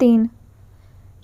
3।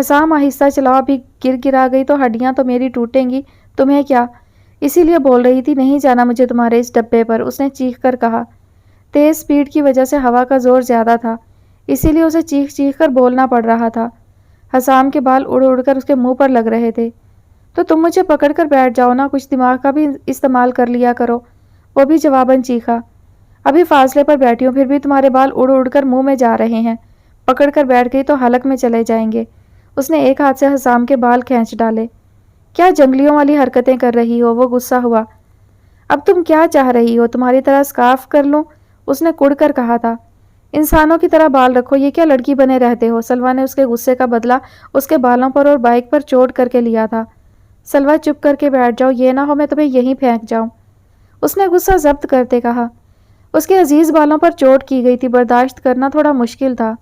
حسام آہستہ چلاؤ، ابھی گر گرا گئی تو ہڈیاں تو میری ٹوٹیں گی، تمہیں کیا؟ اسی لیے بول رہی تھی نہیں جانا مجھے تمہارے اس ڈبے پر، اس نے چیخ کر کہا۔ تیز سپیڈ کی وجہ سے ہوا کا زور زیادہ تھا، اسی لیے اسے چیخ چیخ کر بولنا پڑ رہا تھا۔ حسام کے بال اڑ اڑ کر اس کے منہ پر لگ رہے تھے۔ تو تم مجھے پکڑ کر بیٹھ جاؤ نا، کچھ دماغ کا بھی استعمال کر لیا کرو، وہ بھی جواباً چیخا۔ ابھی فاصلے پر بیٹھی ہوں، پھر بھی تمہارے بال اڑ اڑ کر منہ میں جا رہے ہیں، پکڑ کر بیٹھ گئی تو حلق میں چلے جائیں گے۔ اس نے ایک ہاتھ سے حسام کے بال کھینچ ڈالے۔ کیا جنگلیوں والی حرکتیں کر رہی ہو؟ وہ غصہ ہوا۔ اب تم کیا چاہ رہی ہو، تمہاری طرح سکارف کر لوں؟ اس نے کڑ کر کہا تھا۔ انسانوں کی طرح بال رکھو، یہ کیا لڑکی بنے رہتے ہو؟ سلوہ نے اس کے غصے کا بدلہ اس کے بالوں پر اور بائک پر چوٹ کر کے لیا تھا۔ سلوہ چپ کر کے بیٹھ جاؤ، یہ نہ ہو میں تمہیں یہیں پھینک جاؤں، اس نے غصہ ضبط کرتے کہا۔ اس کے عزیز بالوں پر چوٹ کی گئی تھی، برداشت کرنا تھوڑا مشکل تھا۔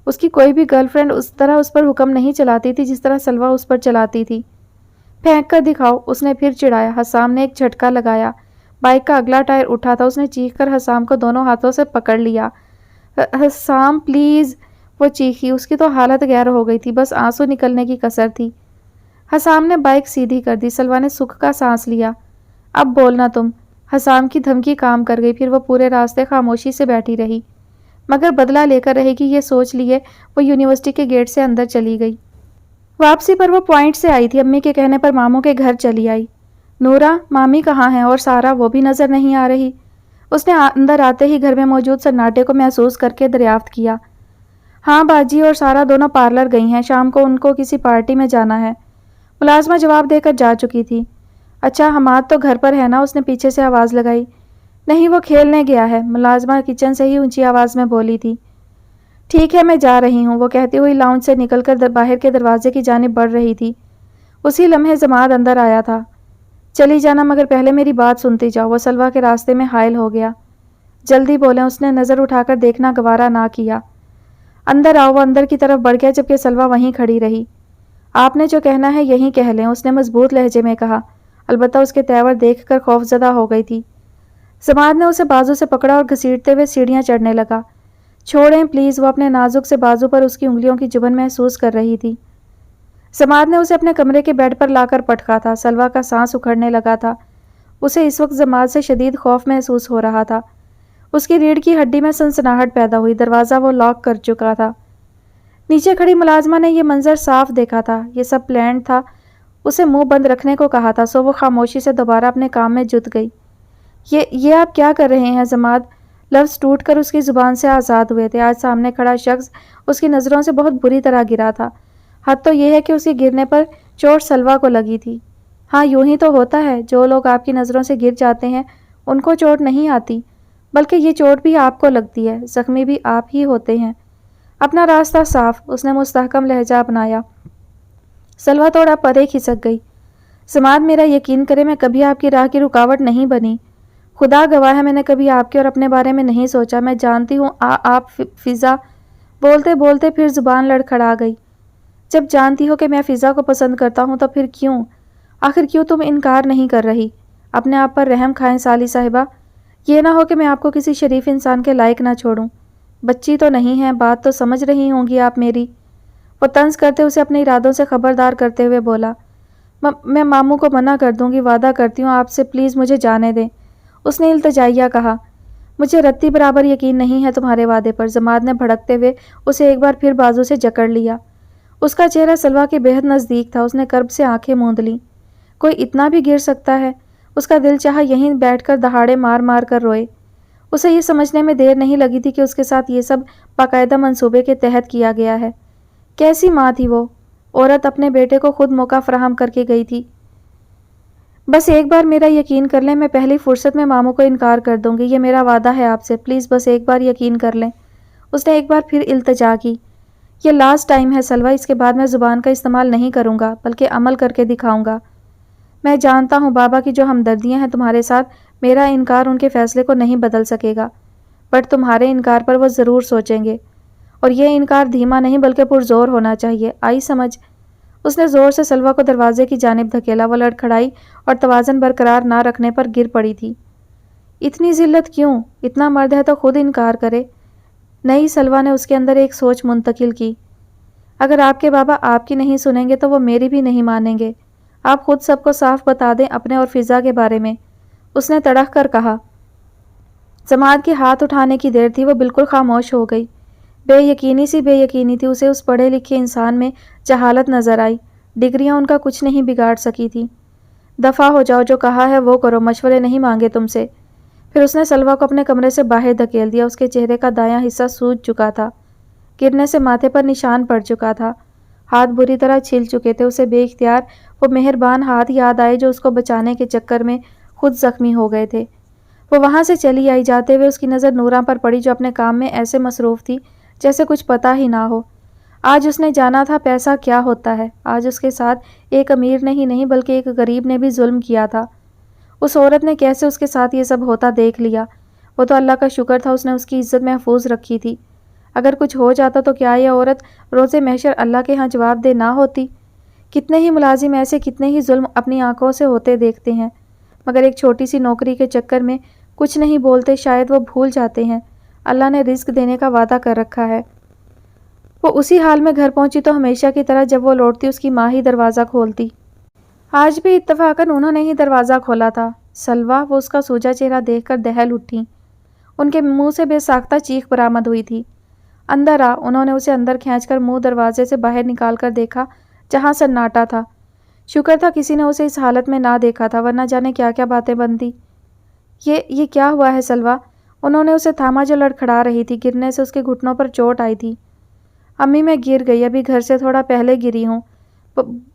اس کی کوئی بھی گرل فرینڈ اس طرح اس پر حکم نہیں چلاتی تھی جس طرح سلوہ اس پر چلاتی تھی۔ پھینک کر دکھاؤ، اس نے پھر چڑھایا۔ حسام نے ایک جھٹکا لگایا۔ بائک کا اگلا ٹائر اٹھا تھا، اس نے چیخ کر حسام کو دونوں ہاتھوں سے پکڑ لیا۔ حسام پلیز، وہ چیخی۔ اس کی تو حالت غیر ہو گئی تھی، بس آنسو نکلنے کی کسر تھی۔ حسام نے بائک سیدھی کر دی۔ سلوہ نے سکھ کا سانس لیا۔ اب بولنا تم۔ حسام کی دھمکی کام کر گئی، پھر وہ پورے راستے خاموشی سے بیٹھی رہی، مگر بدلہ لے کر رہے گی یہ سوچ لیے وہ یونیورسٹی کے گیٹ سے اندر چلی گئی۔ واپسی پر وہ پوائنٹ سے آئی تھی، امی کے کہنے پر ماموں کے گھر چلی آئی۔ نورا، مامی کہاں ہیں؟ اور سارا، وہ بھی نظر نہیں آ رہی۔ اس نے اندر آتے ہی گھر میں موجود سناٹے کو محسوس کر کے دریافت کیا۔ ہاں باجی اور سارا دونوں پارلر گئی ہیں، شام کو ان کو کسی پارٹی میں جانا ہے، ملازمہ جواب دے کر جا چکی تھی۔ اچھا حماد تو گھر پر ہے نا؟ اس نے پیچھے سے آواز لگائی۔ نہیں، وہ کھیلنے گیا ہے، ملازمہ کچن سے ہی اونچی آواز میں بولی تھی۔ ٹھیک ہے میں جا رہی ہوں، وہ کہتی ہوئی لاؤنج سے نکل کر باہر کے دروازے کی جانب بڑھ رہی تھی۔ اسی لمحے ضماد اندر آیا تھا۔ چلی جانا مگر پہلے میری بات سنتی جاؤ، وہ سلوہ کے راستے میں حائل ہو گیا۔ جلدی بولیں، اس نے نظر اٹھا کر دیکھنا گوارا نہ کیا۔ اندر آؤ، وہ اندر کی طرف بڑھ گیا جبکہ سلوہ وہیں کھڑی رہی۔ آپ نے جو کہنا ہے یہیں کہہ لیں، اس نے مضبوط لہجے میں کہا، البتہ اس کے تیور دیکھ کر خوف زدہ ہو گئی تھی۔ ضماد نے اسے بازو سے پکڑا اور گھسیٹتے ہوئے سیڑھیاں چڑھنے لگا۔ چھوڑیں پلیز، وہ اپنے نازک سے بازو پر اس کی انگلیوں کی چبھن محسوس کر رہی تھی۔ ضماد نے اسے اپنے کمرے کے بیڈ پر لا کر پٹکا تھا۔ سلوہ کا سانس اکھڑنے لگا تھا۔ اسے اس وقت ضماد سے شدید خوف محسوس ہو رہا تھا۔ اس کی ریڑھ کی ہڈی میں سنسناہٹ پیدا ہوئی۔ دروازہ وہ لاک کر چکا تھا۔ نیچے کھڑی ملازمہ نے یہ منظر صاف دیکھا تھا، یہ سب پلانڈ تھا۔ اسے منہ بند رکھنے کو کہا تھا، سو وہ خاموشی سے دوبارہ اپنے کام میں جت گئی۔ یہ آپ کیا کر رہے ہیں ضماد؟ لفظ ٹوٹ کر اس کی زبان سے آزاد ہوئے تھے۔ آج سامنے کھڑا شخص اس کی نظروں سے بہت بری طرح گرا تھا۔ حد تو یہ ہے کہ اس کے گرنے پر چوٹ سلوہ کو لگی تھی۔ ہاں یوں ہی تو ہوتا ہے، جو لوگ آپ کی نظروں سے گر جاتے ہیں ان کو چوٹ نہیں آتی، بلکہ یہ چوٹ بھی آپ کو لگتی ہے، زخمی بھی آپ ہی ہوتے ہیں۔ اپنا راستہ صاف، اس نے مستحکم لہجہ اپنایا۔ سلوہ تھوڑا پرے کھسک گئی۔ ضماد میرا یقین کرے میں کبھی آپ کی راہ کی رکاوٹ نہیں بنی، خدا گواہ ہے میں نے کبھی آپ کے اور اپنے بارے میں نہیں سوچا۔ میں جانتی ہوں آپ فضا، بولتے بولتے پھر زبان لڑکھڑا گئی۔ جب جانتی ہو کہ میں فضا کو پسند کرتا ہوں تو پھر کیوں، آخر کیوں تم انکار نہیں کر رہی؟ اپنے آپ پر رحم کھائیں سالی صاحبہ، یہ نہ ہو کہ میں آپ کو کسی شریف انسان کے لائق نہ چھوڑوں۔ بچی تو نہیں ہے، بات تو سمجھ رہی ہوں گی آپ میری۔ وہ طنز کرتے اسے اپنے ارادوں سے خبردار کرتے ہوئے بولا، میں ماموں کو منع کر دوں گی، وعدہ کرتی ہوں آپ سے، پلیز مجھے جانے دیں، اس نے التجائیہ کہا۔ مجھے رتی برابر یقین نہیں ہے تمہارے وعدے پر، ضماد نے بھڑکتے ہوئے اسے ایک بار پھر بازو سے جکڑ لیا۔ اس کا چہرہ سلوہ کے بہت نزدیک تھا، اس نے کرب سے آنکھیں موند لیں۔ کوئی اتنا بھی گر سکتا ہے؟ اس کا دل چاہا یہیں بیٹھ کر دہاڑے مار مار کر روئے۔ اسے یہ سمجھنے میں دیر نہیں لگی تھی کہ اس کے ساتھ یہ سب باقاعدہ منصوبے کے تحت کیا گیا ہے۔ کیسی ماں تھی وہ عورت، اپنے بیٹے کو خود موقع فراہم کر کے گئی تھی۔ بس ایک بار میرا یقین کر لیں، میں پہلی فرصت میں ماموں کو انکار کر دوں گی، یہ میرا وعدہ ہے آپ سے، پلیز بس ایک بار یقین کر لیں، اس نے ایک بار پھر التجا کی۔ یہ لاسٹ ٹائم ہے سلوہ، اس کے بعد میں زبان کا استعمال نہیں کروں گا بلکہ عمل کر کے دکھاؤں گا۔ میں جانتا ہوں بابا کی جو ہمدردیاں ہیں تمہارے ساتھ، میرا انکار ان کے فیصلے کو نہیں بدل سکے گا، بٹ تمہارے انکار پر وہ ضرور سوچیں گے، اور یہ انکار دھیما نہیں بلکہ پرزور ہونا چاہیے، آئی سمجھ؟ اس نے زور سے سلوہ کو دروازے کی جانب دھکیلا، وہ لڑکھڑائی اور توازن برقرار نہ رکھنے پر گر پڑی تھی۔ اتنی ذلت کیوں؟ اتنا مرد ہے تو خود انکار کرے۔ نئی سلوہ نے اس کے اندر ایک سوچ منتقل کی۔ اگر آپ کے بابا آپ کی نہیں سنیں گے تو وہ میری بھی نہیں مانیں گے۔ آپ خود سب کو صاف بتا دیں اپنے اور فضا کے بارے میں، اس نے تڑک کر کہا۔ سماعت کے ہاتھ اٹھانے کی دیر تھی، وہ بالکل خاموش ہو گئی۔ بے یقینی تھی، اسے اس پڑھے لکھے انسان میں جہالت نظر آئی۔ ڈگریاں ان کا کچھ نہیں بگاڑ سکی تھی۔ دفع ہو جاؤ، جو کہا ہے وہ کرو، مشورے نہیں مانگے تم سے۔ پھر اس نے سلویٰ کو اپنے کمرے سے باہر دھکیل دیا۔ اس کے چہرے کا دایاں حصہ سوج چکا تھا، گرنے سے ماتھے پر نشان پڑ چکا تھا، ہاتھ بری طرح چھل چکے تھے۔ اسے بے اختیار وہ مہربان ہاتھ یاد آئے جو اس کو بچانے کے چکر میں خود زخمی ہو گئے تھے۔ وہ وہاں سے چلی آئی، جاتے ہوئے اس کی نظر نوراں پر پڑی جو اپنے کام میں ایسے مصروف تھی جیسے کچھ پتہ ہی نہ ہو۔ آج اس نے جانا تھا پیسہ کیا ہوتا ہے۔ آج اس کے ساتھ ایک امیر نے ہی نہیں بلکہ ایک غریب نے بھی ظلم کیا تھا۔ اس عورت نے کیسے اس کے ساتھ یہ سب ہوتا دیکھ لیا؟ وہ تو اللہ کا شکر تھا اس نے اس کی عزت محفوظ رکھی تھی۔ اگر کچھ ہو جاتا تو کیا یہ عورت روز محشر اللہ کے ہاں جواب دہ نہ ہوتی؟ کتنے ہی ملازم ایسے کتنے ہی ظلم اپنی آنکھوں سے ہوتے دیکھتے ہیں، مگر ایک چھوٹی سی نوکری کے چکر میں کچھ نہیں بولتے، شاید وہ بھول جاتے ہیں اللہ نے رزق دینے کا وعدہ کر رکھا ہے۔ وہ اسی حال میں گھر پہنچی تو ہمیشہ کی طرح جب وہ لوٹتی اس کی ماں ہی دروازہ کھولتی۔ آج بھی اتفاقاً انہوں نے ہی دروازہ کھولا تھا۔ سلویٰ، وہ اس کا سوجا چہرہ دیکھ کر دہل اٹھیں۔ ان کے منہ سے بے ساختہ چیخ برآمد ہوئی تھی۔ اندر آ، انہوں نے اسے اندر کھینچ کر منہ دروازے سے باہر نکال کر دیکھا جہاں سناٹا تھا۔ شکر تھا کسی نے اسے اس حالت میں نہ دیکھا تھا، ورنہ جانے کیا کیا باتیں بنتی۔ یہ کیا ہوا ہے سلویٰ؟ انہوں نے اسے تھاما جو لڑکھڑا رہی تھی، گرنے سے اس کے گھٹنوں پر چوٹ آئی تھی۔ امی میں گر گئی، ابھی گھر سے تھوڑا پہلے گری ہوں،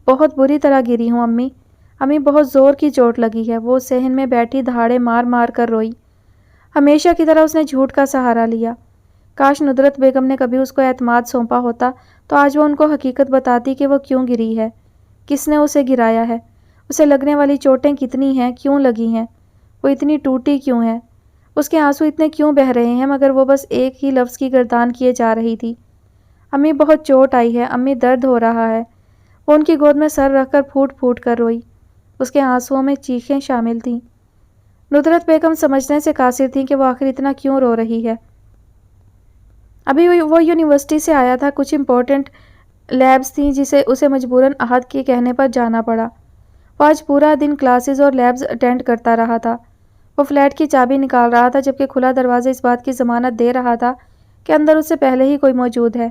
بہت بری طرح گری ہوں امی بہت زور کی چوٹ لگی ہے۔ وہ صحن میں بیٹھی دھاڑے مار مار کر روئی۔ ہمیشہ کی طرح اس نے جھوٹ کا سہارا لیا۔ کاش ندرت بیگم نے کبھی اس کو اعتماد سونپا ہوتا تو آج وہ ان کو حقیقت بتاتی کہ وہ کیوں گری ہے، کس نے اسے گرایا ہے، اسے لگنے والی چوٹیں کتنی ہیں، کیوں لگی ہیں، وہ اتنی ٹوٹی کیوں ہے، اس کے آنسو اتنے کیوں بہہ رہے ہیں، مگر وہ بس ایک ہی لفظ کی گردان کیے جا رہی تھی۔ امی بہت چوٹ آئی ہے، امی درد ہو رہا ہے۔ وہ ان کی گود میں سر رکھ کر پھوٹ پھوٹ کر روئی۔ اس کے آنسوؤں میں چیخیں شامل تھیں۔ ندرت بیگم سمجھنے سے قاصر تھیں کہ وہ آخر اتنا کیوں رو رہی ہے۔ ابھی وہ یونیورسٹی سے آیا تھا، کچھ امپورٹنٹ لیبز تھیں جسے اسے مجبوراً احد کے کہنے پر جانا پڑا۔ وہ آج پورا دن کلاسز اور لیبز اٹینڈ کرتا رہا تھا۔ وہ فلیٹ کی چابی نکال رہا تھا جبکہ کھلا دروازہ اس بات کی ضمانت دے رہا تھا کہ اندر اس سے پہلے ہی کوئی موجود ہے۔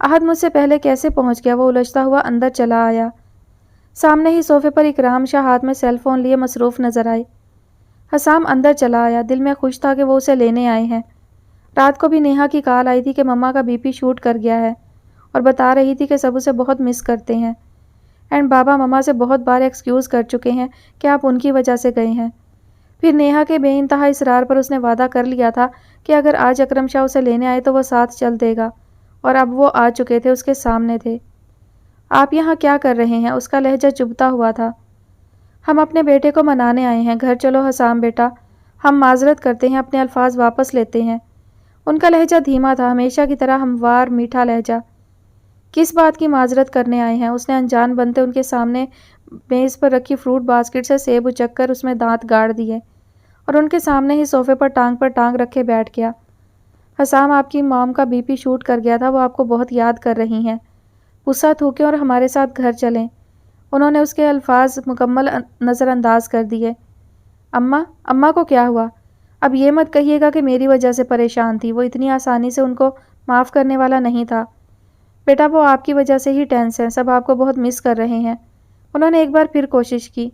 احد مجھ سے پہلے کیسے پہنچ گیا؟ وہ الجھتا ہوا اندر چلا آیا۔ سامنے ہی صوفے پر اکرام شاہ ہاتھ میں سیل فون لیے مصروف نظر آئے۔ حسام اندر چلا آیا، دل میں خوش تھا کہ وہ اسے لینے آئے ہیں۔ رات کو بھی نیہا کی کال آئی تھی کہ مما کا بی پی شوٹ کر گیا ہے اور بتا رہی تھی کہ سب اسے بہت مس کرتے ہیں، اینڈ بابا مما سے بہت بار ایکسکیوز کر چکے ہیں کہ آپ ان کی وجہ سے گئے ہیں۔ پھر نیہا کے بے انتہا اصرار پر اس نے وعدہ کر لیا تھا کہ اگر آج اکرم شاہ اسے لینے آئے تو وہ ساتھ چل دے گا، اور اب وہ آ چکے تھے، اس کے سامنے تھے۔ آپ یہاں کیا کر رہے ہیں؟ اس کا لہجہ چبھتا ہوا تھا۔ ہم اپنے بیٹے کو منانے آئے ہیں، گھر چلو حسام بیٹا، ہم معذرت کرتے ہیں، اپنے الفاظ واپس لیتے ہیں۔ ان کا لہجہ دھیما تھا، ہمیشہ کی طرح ہموار میٹھا لہجہ۔ کس بات کی معذرت کرنے آئے ہیں؟ اس نے انجان بنتے ان کے سامنے میز پر رکھی فروٹ باسکٹ سے سیب اچک کر اس میں دانت گاڑ دیے اور ان کے سامنے ہی صوفے پر ٹانگ رکھے بیٹھ گیا۔ حسام، آپ کی مام کا بی پی شوٹ کر گیا تھا، وہ آپ کو بہت یاد کر رہی ہیں، پسا تھوکیں اور ہمارے ساتھ گھر چلیں۔ انہوں نے اس کے الفاظ مکمل نظر انداز کر دیے۔ اماں کو کیا ہوا؟ اب یہ مت کہیے گا کہ میری وجہ سے پریشان تھی، وہ اتنی آسانی سے ان کو معاف کرنے والا نہیں تھا۔ بیٹا وہ آپ کی وجہ سے ہی ٹینس ہیں، سب آپ کو بہت مس کر رہے ہیں۔ انہوں نے ایک بار پھر کوشش کی۔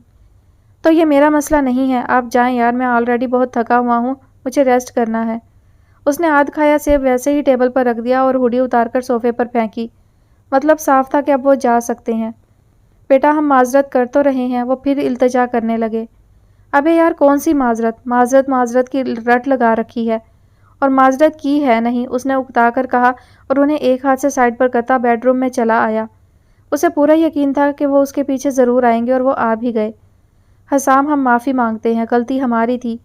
تو یہ میرا مسئلہ نہیں ہے، آپ جائیں یار، میں آلریڈی بہت تھکا ہوا ہوں، مجھے ریسٹ کرنا ہے۔ اس نے آدھ کھایا سیب ویسے ہی ٹیبل پر رکھ دیا اور ہوڈی اتار کر صوفے پر پھینکی۔ مطلب صاف تھا کہ اب وہ جا سکتے ہیں۔ بیٹا ہم معذرت کر تو رہے ہیں، وہ پھر التجا کرنے لگے۔ ابے یار کون سی معذرت کی رٹ لگا رکھی ہے، اور معذرت کی ہے نہیں، اس نے اکتا کر کہا اور انہیں ایک ہاتھ سے سائڈ پر کرتا بیڈ روم میں چلا آیا۔ اسے پورا یقین تھا کہ وہ اس کے پیچھے ضرور آئیں گے، اور وہ آ بھی گئے۔ حسام ہم معافی مانگتے ہیں، غلطی ہماری تھی،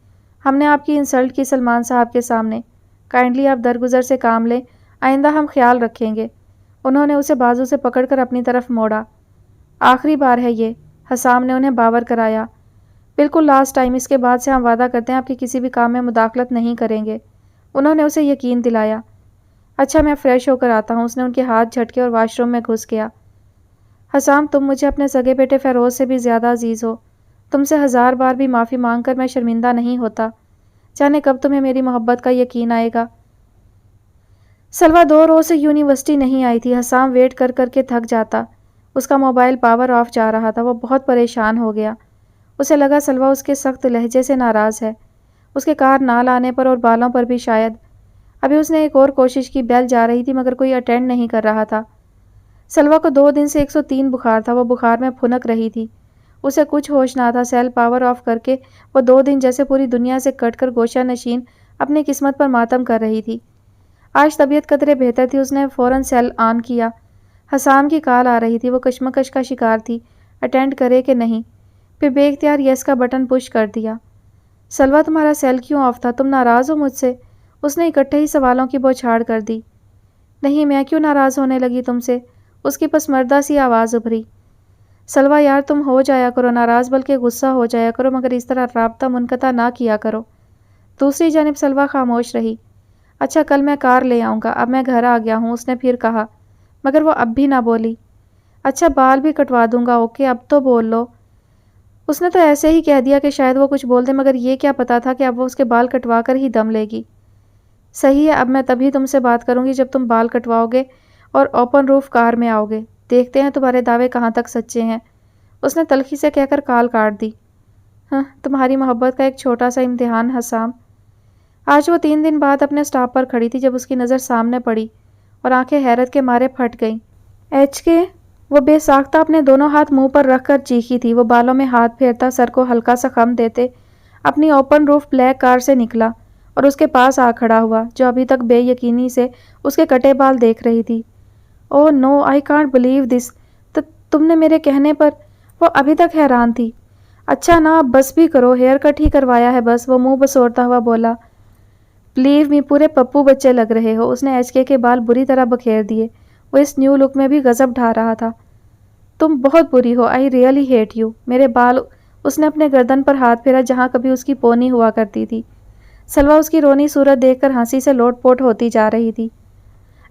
ہم نے آپ کی انسلٹ کی سلمان صاحب کے سامنے، کائنڈلی آپ درگزر سے کام لیں، آئندہ ہم خیال رکھیں گے۔ انہوں نے اسے بازو سے پکڑ کر اپنی طرف موڑا۔ آخری بار ہے یہ، حسام نے انہیں باور کرایا، بالکل لاسٹ ٹائم، اس کے بعد سے ہم وعدہ کرتے ہیں آپ کے کسی بھی کام میں مداخلت نہیں کریں گے۔ انہوں نے اسے یقین دلایا۔ اچھا میں فریش ہو کر آتا ہوں۔ اس نے ان کے ہاتھ جھٹکے اور واش روم میں گھس گیا۔ حسام تم مجھے اپنے سگے بیٹے فیروز سے بھی زیادہ عزیز ہو۔ تم سے 1000 بار بھی معافی مانگ کر میں شرمندہ نہیں ہوتا۔ جانے کب تمہیں میری محبت کا یقین آئے گا۔ سلویٰ 2 روز سے یونیورسٹی نہیں آئی تھی۔ حسام ویٹ کر کر کے تھک جاتا۔ اس کا موبائل پاور آف جا رہا تھا۔ وہ بہت پریشان ہو گیا۔ اسے لگا سلویٰ اس کے سخت لہجے سے ناراض ہے، اس کے کار نہ لانے پر اور بالوں پر بھی شاید۔ ابھی اس نے ایک اور کوشش کی، بیل جا رہی تھی مگر کوئی اٹینڈ نہیں کر رہا تھا۔ سلویٰ کو 2 دن سے 103 بخار تھا۔ وہ بخار میں پھنک رہی تھی۔ اسے کچھ ہوش نہ تھا۔ سیل پاور آف کر کے وہ 2 دن جیسے پوری دنیا سے کٹ کر گوشہ نشین اپنی قسمت پر ماتم کر رہی تھی۔ آج طبیعت قدرے بہتر تھی۔ اس نے فوراً سیل آن کیا۔ حسام کی کال آ رہی تھی۔ وہ کشمکش کا شکار تھی، اٹینڈ کرے کہ نہیں۔ پھر بے اختیار یس کا بٹن پش کر دیا۔ سلویٰ تمہارا سیل کیوں آف تھا؟ تم ناراض ہو مجھ سے؟ اس نے اکٹھے ہی سوالوں کی بوچھاڑ کر دی۔ نہیں، میں کیوں ناراض ہونے لگی تم سے؟ اس کی پسمردہ سی آواز ابھری۔ سلویٰ یار تم ہو جایا کرو ناراض، بلکہ غصہ ہو جایا کرو، مگر اس طرح رابطہ منقطع نہ کیا کرو۔ دوسری جانب سلویٰ خاموش رہی۔ اچھا کل میں کار لے آؤں گا، اب میں گھر آ گیا ہوں، اس نے پھر کہا، مگر وہ اب بھی نہ بولی۔ اچھا بال بھی کٹوا دوں گا، اوکے اب تو بول لو۔ اس نے تو ایسے ہی کہہ دیا کہ شاید وہ کچھ بول دے، مگر یہ کیا پتا تھا کہ اب وہ اس کے بال کٹوا کر ہی دم لے گی۔ صحیح ہے، اب میں تبھی تم سے بات کروں گی جب تم بال کٹواؤ گے اور اوپن روف کار میں آؤ گے۔ دیکھتے ہیں تمہارے دعوے کہاں تک سچے ہیں۔ اس نے تلخی سے کہہ کر کال کاٹ دی۔ ہاں، تمہاری محبت کا ایک چھوٹا سا امتحان حسام۔ آج وہ 3 دن بعد اپنے سٹاپ پر کھڑی تھی جب اس کی نظر سامنے پڑی اور آنکھیں حیرت کے مارے پھٹ گئیں۔ ایچ کے وہ بے ساختہ اپنے دونوں ہاتھ منہ پر رکھ کر چیخی تھی۔ وہ بالوں میں ہاتھ پھیرتا، سر کو ہلکا سا خم دیتے اپنی اوپن روف بلیک کار سے نکلا اور اس کے پاس آ کھڑا ہوا، جو ابھی تک بے یقینی سے اس کے کٹے بال دیکھ رہی تھی۔ اوہ نو، آئی کانٹ بلیو دس، تم نے میرے کہنے پر؟ وہ ابھی تک حیران تھی۔ اچھا نا، اب بس بھی کرو، ہیئر کٹ ہی کروایا ہے بس، وہ منہ بسورتا ہوا بولا۔ بلیو می، پورے پپو بچے لگ رہے ہو۔ اس نے ایچ کے بال بری طرح بکھیر دیے۔ وہ اس نیو لک میں بھی غضب ڈھا رہا تھا۔ تم بہت بری ہو، آئی ریئلی ہیٹ یو۔ میرے بال، اس نے اپنے گردن پر ہاتھ پھیرا جہاں کبھی اس کی پونی ہوا کرتی تھی۔ سلویٰ اس کی رونی صورت دیکھ کر ہنسی سے لوٹ پوٹ ہوتی جا رہی تھی۔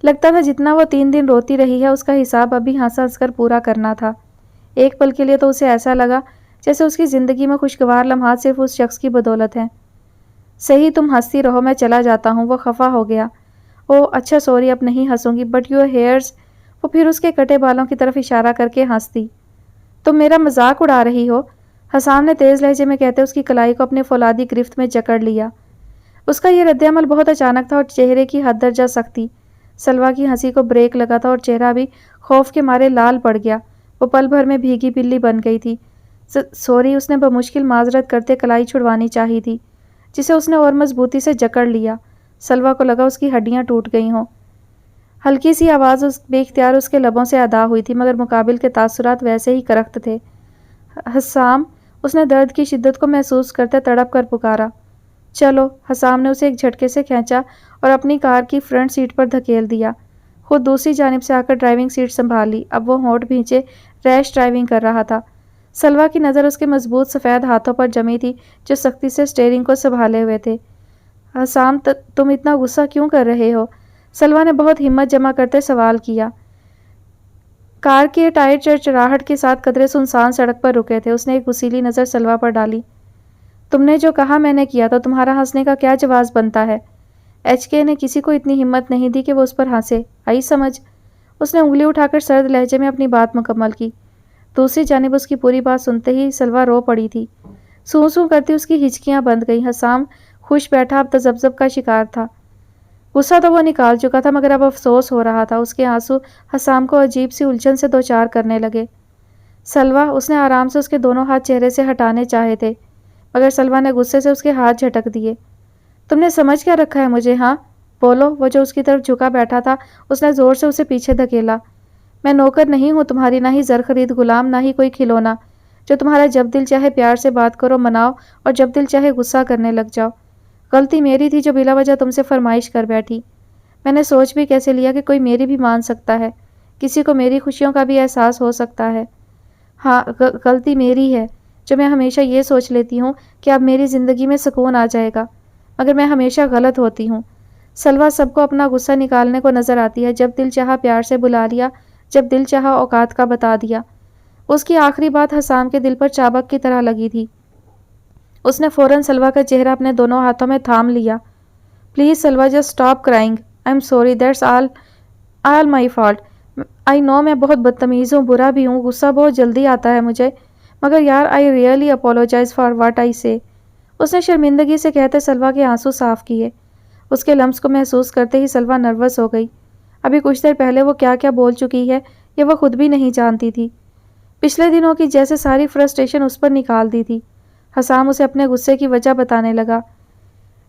لگتا تھا جتنا وہ 3 دن روتی رہی ہے اس کا حساب ابھی ہنس ہنس کر پورا کرنا تھا۔ ایک پل کے لیے تو اسے ایسا لگا جیسے اس کی زندگی میں خوشگوار لمحات صرف اس شخص کی بدولت ہیں۔ صحیح، تم ہنستی رہو، میں چلا جاتا ہوں۔ وہ خفا ہو گیا۔ اوہ اچھا سوری، اب نہیں ہنسوں گی، بٹ یور ہیئرز۔ وہ پھر اس کے کٹے بالوں کی طرف اشارہ کر کے ہنستی۔ تم میرا مذاق اڑا رہی ہو؟ حسام نے تیز لہجے میں کہتے اس کی کلائی کو اپنے فولادی گرفت میں جکڑ لیا۔ اس کا یہ رد عمل بہت اچانک تھا اور چہرے کی حد درجہ سختی۔ سلویٰ کی ہنسی کو بریک لگا تھا اور چہرہ بھی خوف کے مارے لال پڑ گیا۔ وہ پل بھر میں بھیگی بلی بن گئی تھی۔ سوری، اس نے بمشکل معذرت کرتے کلائی چھڑوانی چاہی تھی، جسے اس نے اور مضبوطی سے جکڑ لیا۔ سلویٰ کو لگا اس کی ہڈیاں ٹوٹ گئی ہوں۔ ہلکی سی آواز بے اختیار اس کے لبوں سے ادا ہوئی تھی، مگر مقابل کے تاثرات ویسے ہی کرخت تھے۔ حسام، اس نے درد کی شدت کو محسوس کرتے تڑپ کر پکارا۔ چلو، حسام نے اسے ایک جھٹکے سے کھینچا اور اپنی کار کی فرنٹ سیٹ پر دھکیل دیا۔ خود دوسری جانب سے آ کر ڈرائیونگ سیٹ سنبھال لی۔ اب وہ ہونٹ بھینچے ریش ڈرائیونگ کر رہا تھا۔ سلویٰ کی نظر اس کے مضبوط سفید ہاتھوں پر جمی تھی جو سختی سے اسٹیئرنگ کو سنبھالے ہوئے تھے۔ حسام، تم اتنا غصہ کیوں کر رہے ہو؟ سلویٰ نے بہت ہمت جمع کرتے سوال کیا۔ کار کے ٹائر چرچراہٹ کے ساتھ قدرے سنسان سڑک پر رکے تھے۔ اس نے ایک غصیلی نظر سلویٰ پر ڈالی۔ تم نے جو کہا میں نے کیا، تو تمہارا ہنسنے کا کیا جواز بنتا ہے؟ ایچ کے نے کسی کو اتنی ہمت نہیں دی کہ وہ اس پر ہنسے، آئی سمجھ؟ اس نے انگلی اٹھا کر سرد لہجے میں اپنی بات مکمل کی۔ دوسری جانب اس کی پوری بات سنتے ہی سلویٰ رو پڑی تھی۔ سوں سوں کرتی اس کی ہچکیاں بند گئیں۔ حسام خوش بیٹھا اب تذبذب کا شکار تھا۔ غصہ تو وہ نکال چکا تھا، مگر اب افسوس ہو رہا تھا۔ اس کے آنسو حسام کو عجیب سی الجھن سے دوچار کرنے لگے۔ سلویٰ، اس نے آرام سے اس کے دونوں ہاتھ چہرے سے ہٹانے چاہے تھے، مگر سلویٰ نے غصے سے اس کے ہاتھ جھٹک دیے۔ تم نے سمجھ کیا رکھا ہے مجھے؟ ہاں بولو۔ وہ جو اس کی طرف جھکا بیٹھا تھا اس نے زور سے اسے پیچھے دھکیلا۔ میں نوکر نہیں ہوں تمہاری، نہ ہی زر خرید غلام، نہ ہی کوئی کھلونا جو تمہارا جب دل چاہے پیار سے بات کرو مناؤ اور جب دل چاہے غصہ کرنے لگ جاؤ۔ غلطی میری تھی جو بلا وجہ تم سے فرمائش کر بیٹھی۔ میں نے سوچ بھی کیسے لیا کہ کوئی میری بھی مان سکتا ہے، کسی کو میری خوشیوں کا بھی احساس ہو سکتا ہے۔ ہاں، غلطی میری ہے جو میں ہمیشہ یہ سوچ لیتی ہوں کہ اب میری زندگی میں سکون آ جائے گا، مگر میں ہمیشہ غلط ہوتی ہوں۔ سلوہ سب کو اپنا غصہ نکالنے کو نظر آتی ہے، جب دل چاہا پیار سے بلا لیا، جب دل چاہا اوقات کا بتا دیا۔ اس کی آخری بات حسام کے دل پر چابک کی طرح لگی تھی۔ اس نے فوراً سلوہ کا چہرہ اپنے دونوں ہاتھوں میں تھام لیا۔ Please Salwa, just stop crying, I am sorry, that's all my fault. I know میں بہت بدتمیز ہوں، برا بھی ہوں، غصہ بہت جلدی آتا ہے مجھے، مگر یار I really apologise for what I سے۔ اس نے شرمندگی سے کہتے سلوہ کے آنسو صاف کیے۔ اس کے لمس کو محسوس کرتے ہی سلوہ نروس ہو گئی۔ ابھی کچھ دیر پہلے وہ کیا کیا بول چکی ہے یہ وہ خود بھی نہیں جانتی تھی۔ پچھلے دنوں کی جیسے ساری فرسٹریشن اس پر نکال دی تھی۔ حسام اسے اپنے غصے کی وجہ بتانے لگا۔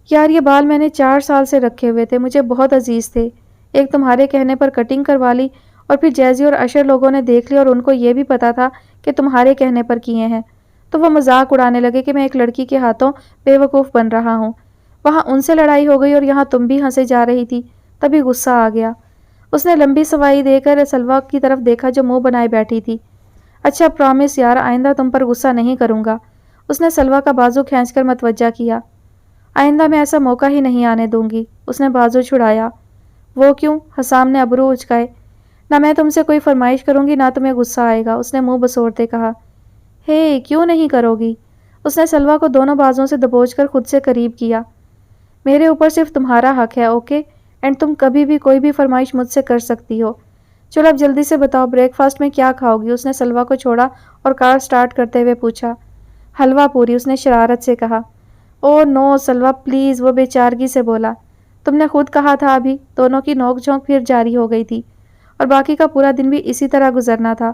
یار یہ بال میں نے 4 سال سے رکھے ہوئے تھے، مجھے بہت عزیز تھے، ایک تمہارے کہنے پر کٹنگ کروا لی، اور پھر جیزی اور اشر لوگوں نے دیکھ لی اور ان کو یہ بھی پتا تھا کہ تمہارے کہنے پر کیے ہیں، تو وہ مذاق اڑانے لگے کہ میں ایک لڑکی کے ہاتھوں بے وقوف بن رہا ہوں۔ وہاں ان سے لڑائی ہو گئی اور یہاں تم بھی ہنسے جا رہی تھی، تبھی غصہ آ گیا۔ اس نے لمبی سوائی دے کر سلوہ کی طرف دیکھا جو منہ بنائے بیٹھی تھی۔ اچھا پرامس یار، آئندہ تم پر غصہ نہیں کروں گا۔ اس نے سلوہ کا بازو کھینچ کر متوجہ کیا۔ آئندہ میں ایسا موقع ہی نہیں آنے دوں گی۔ اس نے بازو چھڑایا۔ وہ کیوں؟ حسام نے ابرو اچکائے۔ نہ میں تم سے کوئی فرمائش کروں گی نہ تمہیں غصہ آئے گا، اس نے منہ بسوڑتے کہا۔ ہے کیوں نہیں کرو گی؟ اس نے سلوہ کو دونوں بازوں سے دبوچ کر خود سے قریب کیا۔ میرے اوپر صرف تمہارا حق ہے، اوکے؟ اینڈ تم کبھی بھی کوئی بھی فرمائش مجھ سے کر سکتی ہو۔ چلو اب جلدی سے بتاؤ بریک فاسٹ میں کیا کھاؤ گی؟ اس نے سلوہ کو چھوڑا اور کار سٹارٹ کرتے ہوئے پوچھا۔ حلوہ پوری، اس نے شرارت سے کہا۔ او نو سلوہ پلیز، وہ بے چارگی سے بولا۔ تم نے خود کہا تھا ابھی۔ دونوں کی نوک جھونک پھر جاری ہو گئی تھی اور باقی کا پورا دن بھی اسی طرح گزرنا تھا۔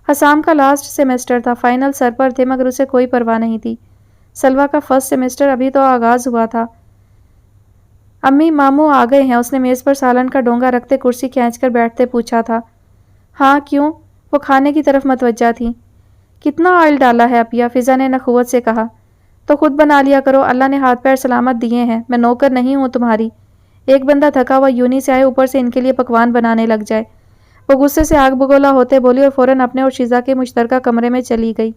حسام کا لاسٹ سیمیسٹر تھا، فائنل سر پر تھے مگر اسے کوئی پرواہ نہیں تھی۔ سلوہ کا فرسٹ سیمیسٹر ابھی تو آغاز ہوا تھا۔ امی ماموں آ گئے ہیں، اس نے میز پر سالن کا ڈونگا رکھتے کرسی کھینچ کر بیٹھتے پوچھا تھا۔ ہاں کیوں؟ وہ کھانے کی طرف متوجہ تھی۔ کتنا آئل ڈالا ہے اپیا؟ فضا نے نخوت سے کہا۔ تو خود بنا لیا کرو، اللہ نے ہاتھ پیر سلامت دیے ہیں، میں نوکر نہیں ہوں تمہاری۔ ایک بندہ تھکا ہوا یونی سے آئے، اوپر سے ان کے لیے پکوان بنانے لگ جائے۔ وہ غصے سے آگ بگولا ہوتے بولی اور فوراً اپنے اور شیزا کے مشترکہ کمرے میں چلی گئی۔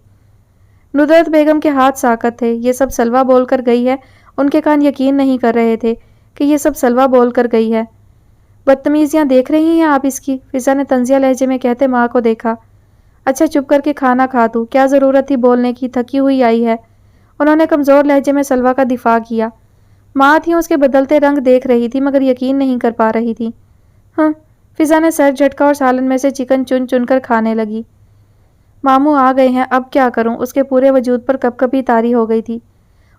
ندرت بیگم کے ہاتھ ساکت تھے۔ یہ سب سلوہ بول کر گئی ہے؟ ان کے کان یقین نہیں کر رہے تھے کہ یہ سب سلوہ بول کر گئی ہے۔ بدتمیزیاں دیکھ رہی ہیں آپ اس کی؟ فضا نے طنزیہ لہجے میں کہتے ماں کو دیکھا۔ اچھا چپ کر کے کھانا کھا تو، کیا ضرورت تھی بولنے کی، تھکی ہوئی آئی ہے۔ انہوں نے کمزور لہجے میں سلوہ کا دفاع کیا۔ ماں تھی، اس کے بدلتے رنگ دیکھ رہی تھی مگر یقین نہیں کر پا رہی تھی۔ ہاں، فضا نے سر جھٹکا اور سالن میں سے چکن چن چن کر کھانے لگی۔ ماموں آ گئے ہیں، اب کیا کروں؟ اس کے پورے وجود پر کپ کپی طاری ہو گئی تھی۔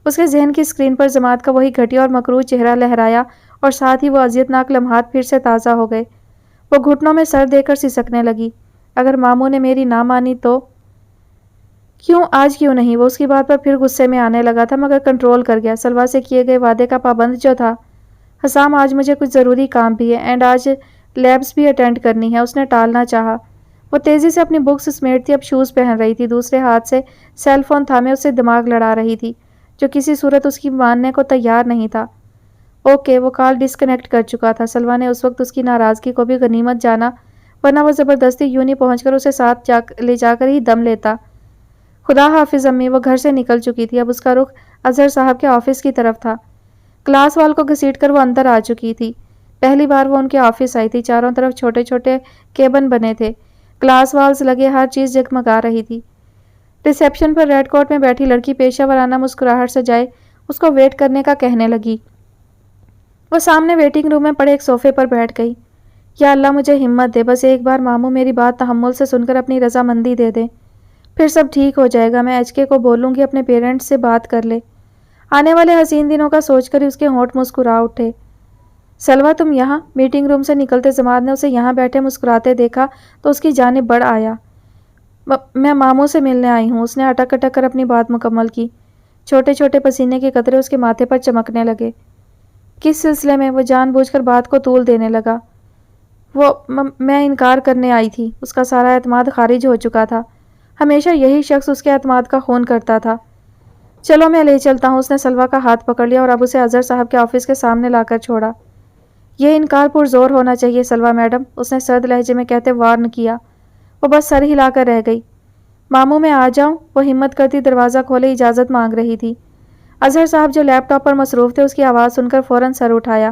اس کے ذہن کی اسکرین پر جماعت کا وہی گھٹیا اور مکروہ چہرہ لہرایا اور ساتھ ہی وہ اذیتناک لمحات پھر سے تازہ ہو گئے۔ وہ گھٹنوں میں سر دے کر سسکنے لگی۔ اگر ماموں نے میری نہ مانی تو؟ کیوں آج کیوں نہیں؟ وہ اس کی بات پر پھر غصے میں آنے لگا تھا مگر کنٹرول کر گیا۔ سلوہ سے کیے گئے وعدے کا پابند جو تھا۔ حسام آج مجھے کچھ ضروری کام بھی ہے اینڈ آج لیبس بھی اٹینڈ کرنی ہے، اس نے ٹالنا چاہا۔ وہ تیزی سے اپنی بکس سمیٹتی اب شوز پہن رہی تھی، دوسرے ہاتھ سے سیل فون تھامے اس سے دماغ لڑا رہی تھی جو کسی صورت اس کی ماننے کو تیار نہیں تھا۔ اوکے، وہ کال ڈسکنیکٹ کر چکا تھا۔ سلوہ نے اس وقت اس کی ناراضگی کو بھی غنیمت جانا، ورنہ وہ زبردستی یوں نہیں پہنچ کر اسے ساتھ لے جا کر ہی دم لیتا۔ خدا حافظ امی، وہ گھر سے نکل چکی تھی۔ اب اس کا رخ اظہر صاحب کے آفس کی طرف تھا۔ کلاس وال کو گھسیٹ کر وہ اندر آ چکی تھی۔ پہلی بار وہ ان کے آفس آئی تھی۔ چاروں طرف چھوٹے چھوٹے کیبن بنے تھے، گلاس والز لگے، ہر چیز جگمگا رہی تھی۔ ریسیپشن پر ریڈ کوٹ میں بیٹھی لڑکی پیشہ ورانہ مسکراہٹ سے جائے اس کو ویٹ کرنے کا کہنے لگی۔ وہ سامنے ویٹنگ روم میں پڑے ایک صوفے پر بیٹھ گئی۔ یا اللہ مجھے ہمت دے، بس ایک بار ماموں میری بات تحمل سے سن کر اپنی رضامندی دے دے، پھر سب ٹھیک ہو جائے گا۔ میں ایچ کے کو بولوں گی اپنے پیرنٹس سے بات کر لے۔ آنے والے حسین دنوں کا سوچ کر اس کے ہونٹ مسکرا اٹھے۔ سلوہ تم یہاں؟ میٹنگ روم سے نکلتے جماعت نے اسے یہاں بیٹھے مسکراتے دیکھا تو اس کی جانب بڑھ آیا۔ میں ماموں سے ملنے آئی ہوں، اس نے اٹک اٹک کر اپنی بات مکمل کی۔ چھوٹے چھوٹے پسینے کے قطرے اس کے ماتھے پر چمکنے لگے۔ کس سلسلے میں؟ وہ جان بوجھ کر بات کو طول دینے لگا۔ میں انکار کرنے آئی تھی۔ اس کا سارا اعتماد خارج ہو چکا تھا۔ ہمیشہ یہی شخص اس کے اعتماد کا خون کرتا تھا۔ چلو میں لے چلتا ہوں، اس نے سلوہ کا ہاتھ پکڑ لیا اور اب اسے اظہر صاحب کے آفس کے سامنے لا کر چھوڑا۔ یہ انکار پرزور ہونا چاہیے سلوہ میڈم، اس نے سرد لہجے میں کہتے وارن کیا۔ وہ بس سر ہلا کر رہ گئی۔ ماموں میں آ جاؤں؟ وہ ہمت کرتی دروازہ کھولے اجازت مانگ رہی تھی۔ اظہر صاحب جو لیپ ٹاپ پر مصروف تھے اس کی آواز سن کر فوراً سر اٹھایا۔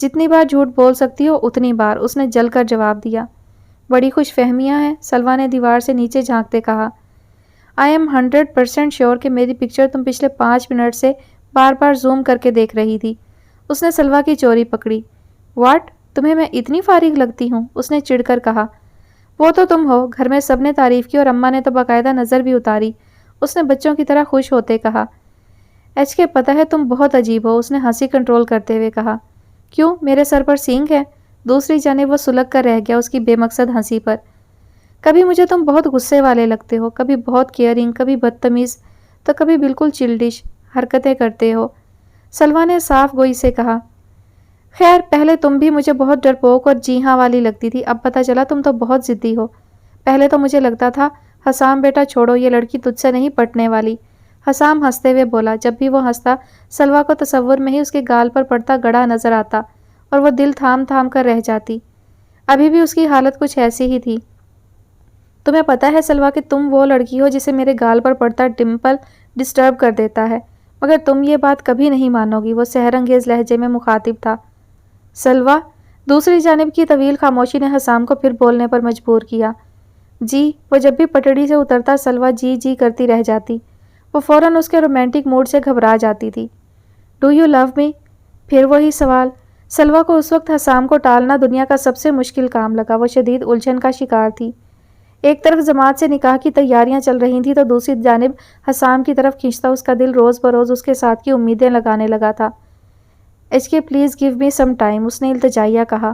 جتنی بار جھوٹ بول سکتی ہو اتنی بار، اس نے جل کر جواب دیا۔ بڑی خوش فہمیاں ہیں، سلوا نے دیوار سے نیچے جھانکتے کہا۔ آئی ایم 100% شیور کہ میری پکچر تم پچھلے 5 منٹ سے بار بار زوم کر کے دیکھ رہی تھی۔ اس نے سلوا کی چوری پکڑی۔ واٹ؟ تمہیں میں اتنی فارغ لگتی ہوں؟ اس نے چڑھ کر کہا۔ وہ تو تم ہو، گھر میں سب نے تعریف کی اور اماں نے تو باقاعدہ نظر بھی اتاری، اس نے بچوں کی طرح خوش ہوتے کہا۔ ایچ کے پتہ ہے تم بہت عجیب ہو، اس نے ہنسی کنٹرول کرتے ہوئے کہا۔ کیوں، میرے سر پر سینگ ہے؟ دوسری جانب وہ سلگ کر رہ گیا اس کی بے مقصد ہنسی پر۔ کبھی مجھے تم بہت غصے والے لگتے ہو، کبھی بہت کیئرنگ، کبھی بدتمیز، تو کبھی بالکل چلڈش حرکتیں کرتے ہو، سلوا نے صاف گوئی سے کہا۔ خیر، پہلے تم بھی مجھے بہت ڈرپوک اور جی ہاں والی لگتی تھی، اب پتہ چلا تم تو بہت ضدی ہو۔ پہلے تو مجھے لگتا تھا حسام بیٹا چھوڑو، یہ لڑکی تجھ سے نہیں پٹنے والی۔ حسام ہنستے ہوئے بولا۔ جب بھی وہ ہنستا سلوا کو تصور میں ہی اس کے گال پر پڑتا گڑا نظر آتا اور وہ دل تھام تھام کر رہ جاتی۔ ابھی بھی اس کی حالت کچھ ایسی ہی تھی۔ تمہیں پتہ ہے سلوا کہ تم وہ لڑکی ہو جسے میرے گال پر پڑتا ڈمپل ڈسٹرب کر دیتا ہے، مگر تم یہ بات کبھی نہیں مانو گی، وہ سحر انگیز لہجے میں مخاطب تھا۔ سلوا؟ دوسری جانب کی طویل خاموشی نے حسام کو پھر بولنے پر مجبور کیا۔ جی، وہ جب بھی پٹڑی سے اترتا سلوا جی جی کرتی رہ جاتی، وہ فوراً اس کے رومانٹک موڈ سے گھبرا جاتی تھی۔ ڈو یو لو می؟ پھر وہی سوال۔ سلوا کو اس وقت حسام کو ٹالنا دنیا کا سب سے مشکل کام لگا، وہ شدید الجھن کا شکار تھی۔ ایک طرف جماعت سے نکاح کی تیاریاں چل رہی تھیں تو دوسری جانب حسام کی طرف کھنچتا اس کا دل روز بروز اس کے ساتھ کی امیدیں لگانے لگا تھا۔ ایچ کے please give me some time, اس نے التجائیہ کہا۔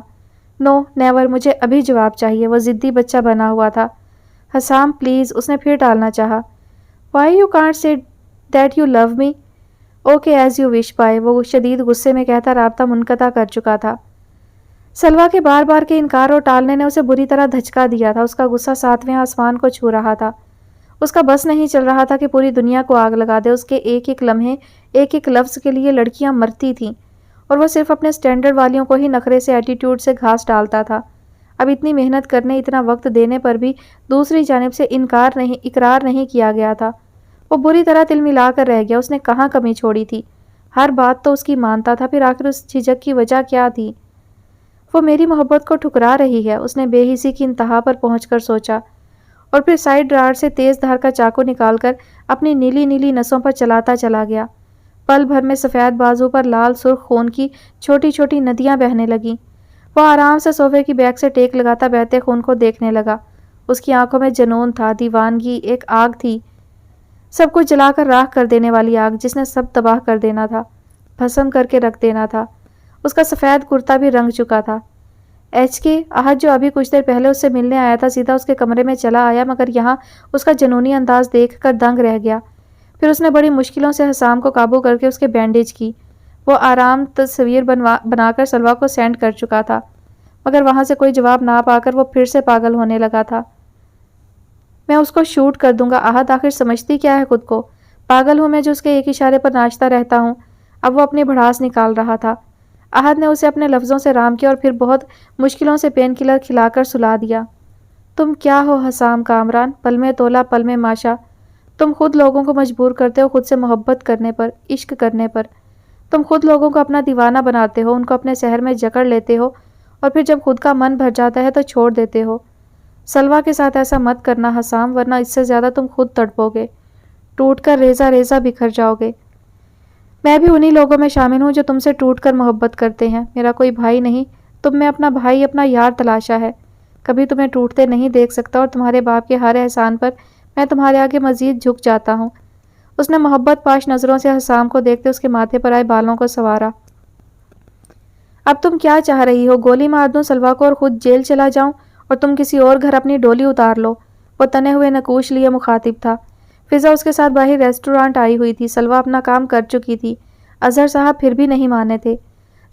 نو نیور، مجھے ابھی جواب چاہیے، وہ ضدی بچہ بنا ہوا تھا۔ حسام پلیز، اس نے پھر ٹالنا چاہا۔ Why you can't say that you love me? Okay as you wish bye, وہ شدید غصے میں کہتا رابطہ منقطع کر چکا تھا۔ سلوا کے بار بار کے انکار اور ٹالنے نے اسے بری طرح دھچکا دیا تھا، اس کا غصہ 7ویں آسمان کو چھو رہا تھا۔ اس کا بس نہیں چل رہا تھا کہ پوری دنیا کو آگ لگا دے، اس کے ایک ایک لمحے، ایک ایک لفظ کے لیے لڑکیاں مرتی تھیں اور وہ صرف اپنے سٹینڈرڈ والیوں کو ہی نخرے سے ایٹیٹیوڈ سے گھاس ڈالتا تھا۔ اب اتنی محنت کرنے، اتنا وقت دینے پر بھی دوسری جانب سے اقرار نہیں کیا گیا تھا۔ وہ بری طرح تل ملا کر رہ گیا، اس نے کہاں کمی چھوڑی تھی؟ ہر بات تو اس کی مانتا تھا، پھر آخر اس جھجک کی وجہ کیا تھی؟ وہ میری محبت کو ٹھکرا رہی ہے، اس نے بے حسی کی انتہا پر پہنچ کر سوچا، اور پھر سائیڈ ڈرار سے تیز دھار کا چاقو نکال کر اپنی نیلی نیلی نسوں پر چلاتا چلا گیا۔ پل بھر میں سفید بازو پر لال سرخ خون کی چھوٹی چھوٹی ندیاں بہنے لگیں۔ وہ آرام سے صوفے کی بیک سے ٹیک لگاتا بہتے خون کو دیکھنے لگا۔ اس کی آنکھوں میں جنون تھا، دیوانگی، ایک آگ تھی، سب کچھ جلا کر راکھ کر دینے والی آگ جس نے سب تباہ کر دینا تھا، بھسم کر کے رکھ دینا تھا۔ اس کا سفید کرتا بھی رنگ چکا تھا۔ ایچ کے احد جو ابھی کچھ دیر پہلے اس سے ملنے آیا تھا سیدھا اس کے کمرے میں چلا آیا، مگر یہاں اس کا جنونی انداز دیکھ کر دنگ رہ گیا۔ پھر اس نے بڑی مشکلوں سے حسام کو قابو کر کے اس کے بینڈیج کی۔ وہ آرام تصویر بنا کر سلوا کو سینڈ کر چکا تھا، مگر وہاں سے کوئی جواب نہ پا کر وہ پھر سے پاگل ہونے لگا تھا۔ میں اس کو شوٹ کر دوں گا احد، آخر سمجھتی کیا ہے خود کو؟ پاگل ہوں میں جو اس کے ایک اشارے پر ناچتا رہتا ہوں۔ اب وہ اپنی بھڑاس نکال رہا تھا۔ احد نے اسے اپنے لفظوں سے رام کیا اور پھر بہت مشکلوں سے پین کلر کھلا کر سلا دیا۔ تم کیا ہو حسام کامران، پل میں تولا پل میں ماشا، تم خود لوگوں کو مجبور کرتے ہو خود سے محبت کرنے پر، عشق کرنے پر۔ تم خود لوگوں کو اپنا دیوانہ بناتے ہو، ان کو اپنے سحر میں جکڑ لیتے ہو اور پھر جب خود کا من بھر جاتا ہے تو چھوڑ دیتے ہو۔ سلوا کے ساتھ ایسا مت کرنا حسام، ورنہ اس سے زیادہ تم خود تڑپو گے، ٹوٹ کر ریزہ ریزہ بکھر جاؤ گے۔ میں بھی انہی لوگوں میں شامل ہوں جو تم سے ٹوٹ کر محبت کرتے ہیں۔ میرا کوئی بھائی نہیں، تم میں اپنا بھائی، اپنا یار تلاشا ہے۔ کبھی تمہیں ٹوٹتے نہیں دیکھ سکتا اور تمہارے باپ کے ہر احسان پر میں تمہارے آگے مزید جھک جاتا ہوں۔ اس نے محبت پاش نظروں سے حسام کو دیکھتے اس کے ماتھے پر آئے بالوں کو سنوارا۔ اب تم کیا چاہ رہی ہو؟ گولی مار دوں سلوا کو اور خود جیل چلا جاؤں اور تم کسی اور گھر اپنی ڈولی اتار لو؟ وہ تنے ہوئے نقوش لیے مخاطب تھا۔ فضا اس کے ساتھ باہر ریسٹورانٹ آئی ہوئی تھی۔ سلوا اپنا کام کر چکی تھی۔ اظہر صاحب پھر بھی نہیں مانے تھے۔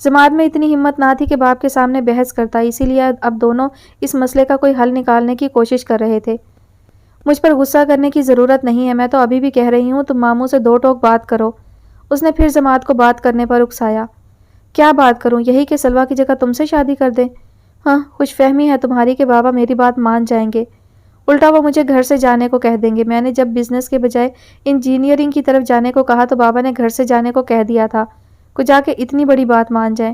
جماعت میں اتنی ہمت نہ تھی کہ باپ کے سامنے بحث کرتا، اسی لیے اب دونوں اس مسئلے کا کوئی حل نکالنے کی کوشش کر رہے تھے۔ مجھ پر غصہ کرنے کی ضرورت نہیں ہے، میں تو ابھی بھی کہہ رہی ہوں تم ماموں سے 2 ٹوک بات کرو۔ اس نے پھر جماعت کو بات کرنے پر اکسایا۔ کیا بات کروں؟ یہی کہ سلوا کی جگہ تم سے شادی کر دیں؟ ہاں، خوش فہمی ہے تمہاری کہ بابا میری بات مان جائیں گے، الٹا وہ مجھے گھر سے جانے کو کہہ دیں گے۔ میں نے جب بزنس کے بجائے انجینئرنگ کی طرف جانے کو کہا تو بابا نے گھر سے جانے کو کہہ دیا تھا، کچھ جا کے اتنی بڑی بات مان جائیں۔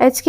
HK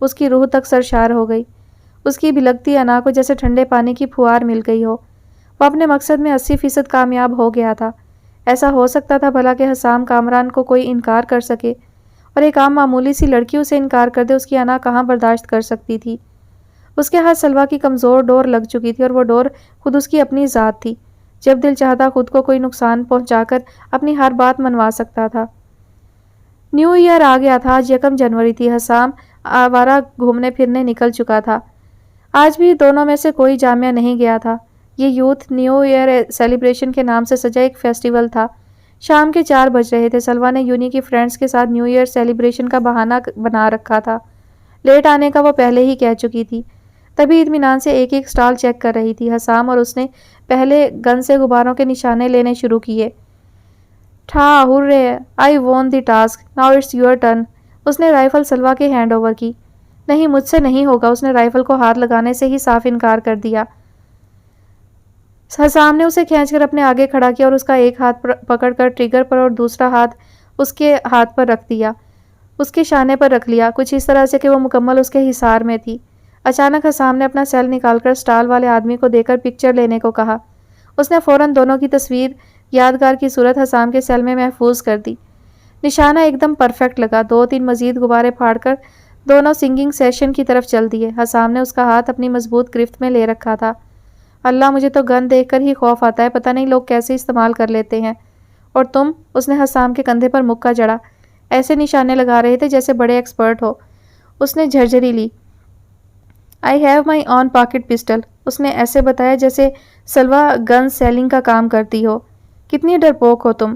اس کی روح تک سرشار ہو گئی۔ اس کی بلکتی انا کو جیسے ٹھنڈے پانی کی پھوار مل گئی ہو۔ وہ اپنے مقصد میں 80% کامیاب ہو گیا تھا۔ ایسا ہو سکتا تھا بھلا کہ حسام کامران کو کوئی انکار کر سکے، اور ایک عام معمولی سی لڑکی اسے انکار کر دے، اس کی انا کہاں برداشت کر سکتی تھی؟ اس کے ہاتھ سلویٰ کی کمزور ڈور لگ چکی تھی، اور وہ ڈور خود اس کی اپنی ذات تھی۔ جب دل چاہتا خود کو کوئی نقصان پہنچا کر اپنی ہر بات منوا سکتا تھا۔ نیو ایئر آ گیا تھا۔ آج 1 جنوری تھی۔ حسام آوارہ گھومنے پھرنے نکل چکا تھا۔ آج بھی دونوں میں سے کوئی جامعہ نہیں گیا تھا۔ یہ یوتھ نیو ایئر سیلیبریشن کے نام سے سجا ایک فیسٹیول تھا۔ شام کے 4 بج رہے تھے۔ سلویٰ نے یونی کی فرینڈز کے ساتھ نیو ایئر سیلیبریشن کا بہانہ بنا رکھا تھا۔ لیٹ آنے کا وہ پہلے ہی کہہ چکی تھی۔ تبھی اطمینان سے ایک ایک سٹال چیک کر رہی تھی۔ حسام اور اس نے پہلے گن سے غباروں کے نشانے لینے شروع کیے۔ ٹھا hooray, I won the task, now it's your turn. اس نے رائفل سلویٰ کے ہینڈ اوور کی۔ نہیں، مجھ سے نہیں ہوگا۔ اس نے رائفل کو ہاتھ لگانے سے ہی صاف انکار کر دیا۔ حسام نے اسے کھینچ کر اپنے آگے کھڑا کیا اور اس کا ایک ہاتھ پکڑ کر ٹریگر پر اور دوسرا ہاتھ اس کے ہاتھ پر رکھ دیا، اس کے شانے پر رکھ لیا، کچھ اس طرح سے کہ وہ مکمل اس کے حصار میں تھی۔ اچانک حسام نے اپنا سیل نکال کر سٹال والے آدمی کو دے کر پکچر لینے کو کہا۔ اس نے فوراً دونوں کی تصویر یادگار کی صورت حسام کے سیل میں محفوظ کر دی۔ نشانہ ایک دم پرفیکٹ لگا۔ 2-3 مزید غبارے پھاڑ کر دونوں سنگنگ سیشن کی طرف چل دیے۔ حسام نے اس کا ہاتھ اپنی مضبوط گرفت میں لے رکھا تھا۔ اللہ، مجھے تو گن دیکھ کر ہی خوف آتا ہے، پتہ نہیں لوگ کیسے استعمال کر لیتے ہیں۔ اور تم؟ اس نے حسام کے کندھے پر مکہ جڑا۔ ایسے نشانے لگا رہے تھے جیسے بڑے ایکسپرٹ ہو۔ اس نے جھرجھری لی۔ I have my own pocket pistol. اس نے ایسے بتایا جیسے سلویٰ گن سیلنگ کا کام کرتی ہو۔ کتنی ڈرپوک ہو تم۔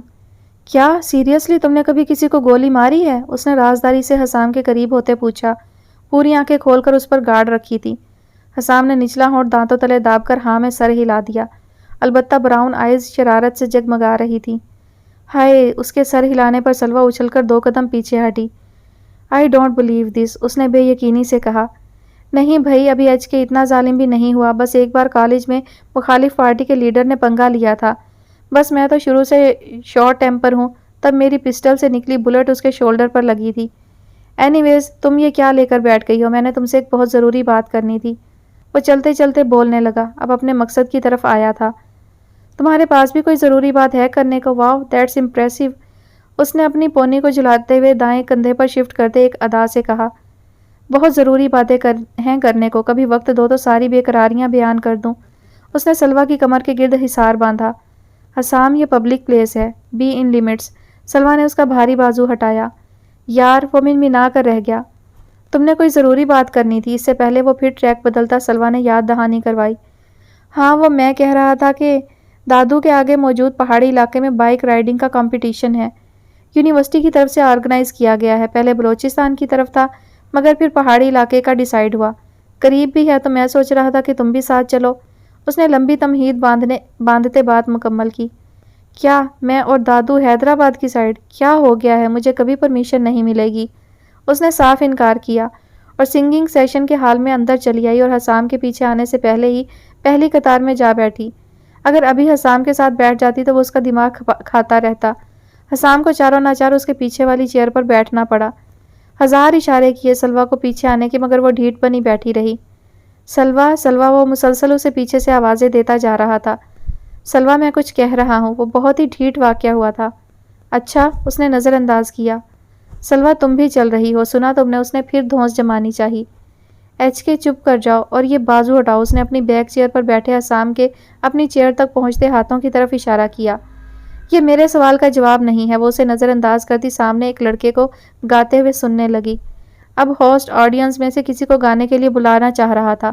کیا سیریسلی تم نے کبھی کسی کو گولی ماری ہے؟ اس نے رازداری سے حسام کے قریب ہوتے پوچھا، پوری آنکھیں کھول کر اس پر گارڈ رکھی تھی۔ حسام نے نچلا ہونٹ دانتوں تلے داب کر ہاں میں سر ہلا دیا، البتہ براؤن آئیز شرارت سے جگمگا رہی تھی۔ ہائے! اس کے سر ہلانے پر سلویٰ اچھل کر 2 قدم پیچھے ہٹی۔ آئی ڈونٹ بلیو دس، اس نے بے یقینی سے کہا۔ نہیں بھائی، ابھی ایچ کے اتنا ظالم بھی نہیں ہوا، بس ایک بار کالج میں مخالف پارٹی کے لیڈر نے پنگا لیا تھا۔ بس میں تو شروع سے شارٹ ٹیمپر ہوں، تب میری پسٹل سے نکلی بلٹ اس کے شولڈر پر لگی تھی۔ اینی ویز، تم یہ کیا لے کر بیٹھ گئی ہو؟ میں نے تم سے ایک بہت ضروری بات کرنی تھی۔ وہ چلتے چلتے بولنے لگا، اب اپنے مقصد کی طرف آیا تھا۔ تمہارے پاس بھی کوئی ضروری بات ہے کرنے کو؟ واو، دیٹس امپریسو۔ اس نے اپنی پونی کو جلاتے ہوئے دائیں کندھے پر شفٹ کرتے ایک ادا سے کہا۔ بہت ضروری باتیں ہیں کرنے کو، کبھی وقت دو تو ساری بے قراریاں بیان کر دوں۔ اس نے سلویٰ کی کمر کے گرد حصار باندھا۔ حسام، یہ پبلک پلیس ہے، بی ان لیمٹس۔ سلویٰ نے اس کا بھاری بازو ہٹایا۔ یار، وہ منمنا کر رہ گیا۔ تم نے کوئی ضروری بات کرنی تھی۔ اس سے پہلے وہ پھر ٹریک بدلتا سلویٰ نے یاد دہانی کروائی۔ ہاں، وہ میں کہہ رہا تھا کہ دادو کے آگے موجود پہاڑی علاقے میں بائک رائڈنگ کا کمپٹیشن ہے۔ یونیورسٹی کی طرف سے آرگنائز کیا گیا ہے۔ پہلے بلوچستان کی طرف تھا، مگر پھر پہاڑی علاقے کا ڈیسائیڈ ہوا۔ قریب بھی ہے تو میں سوچ رہا تھا کہ تم بھی ساتھ چلو۔ اس نے لمبی تمہید باندھتے بات مکمل کی۔ کیا میں اور دادو حیدرآباد کی سائڈ؟ کیا ہو گیا ہے؟ مجھے کبھی پرمیشن نہیں ملے گی۔ اس نے صاف انکار کیا اور سنگنگ سیشن کے حال میں اندر چلی آئی اور حسام کے پیچھے آنے سے پہلے ہی پہلی قطار میں جا بیٹھی۔ اگر ابھی حسام کے ساتھ بیٹھ جاتی تو وہ اس کا دماغ کھاتا رہتا۔ حسام کو چاروں ناچار اس کے پیچھے والی چیئر پر بیٹھنا پڑا۔ 1000 اشارے کیے سلویٰ کو پیچھے آنے کے، مگر وہ ڈھیٹ بنی بیٹھی رہی۔ سلویٰ، سلویٰ، وہ مسلسل اسے پیچھے سے آوازیں دیتا جا رہا تھا۔ سلویٰ، میں کچھ کہہ رہا ہوں۔ وہ بہت ہی ڈھیٹ واقعہ ہوا تھا۔ اچھا، اس نے نظر انداز کیا۔ سلویٰ، تم بھی چل رہی ہو، سنا تم نے؟ اس نے پھر دھونس جمانی چاہی۔ ایچ کے چپ کر جاؤ اور یہ بازو ہٹاؤ۔ اس نے اپنی بیک چیئر پر بیٹھے حسام کے اپنی چیئر تک پہنچتے ہاتھوں کی طرف اشارہ کیا۔ یہ میرے سوال کا جواب نہیں ہے۔ وہ اسے نظر انداز کرتی سامنے ایک لڑکے کو گاتے ہوئے سننے لگی۔ اب ہوسٹ آڈینس میں سے کسی کو گانے کے لیے بلانا چاہ رہا تھا۔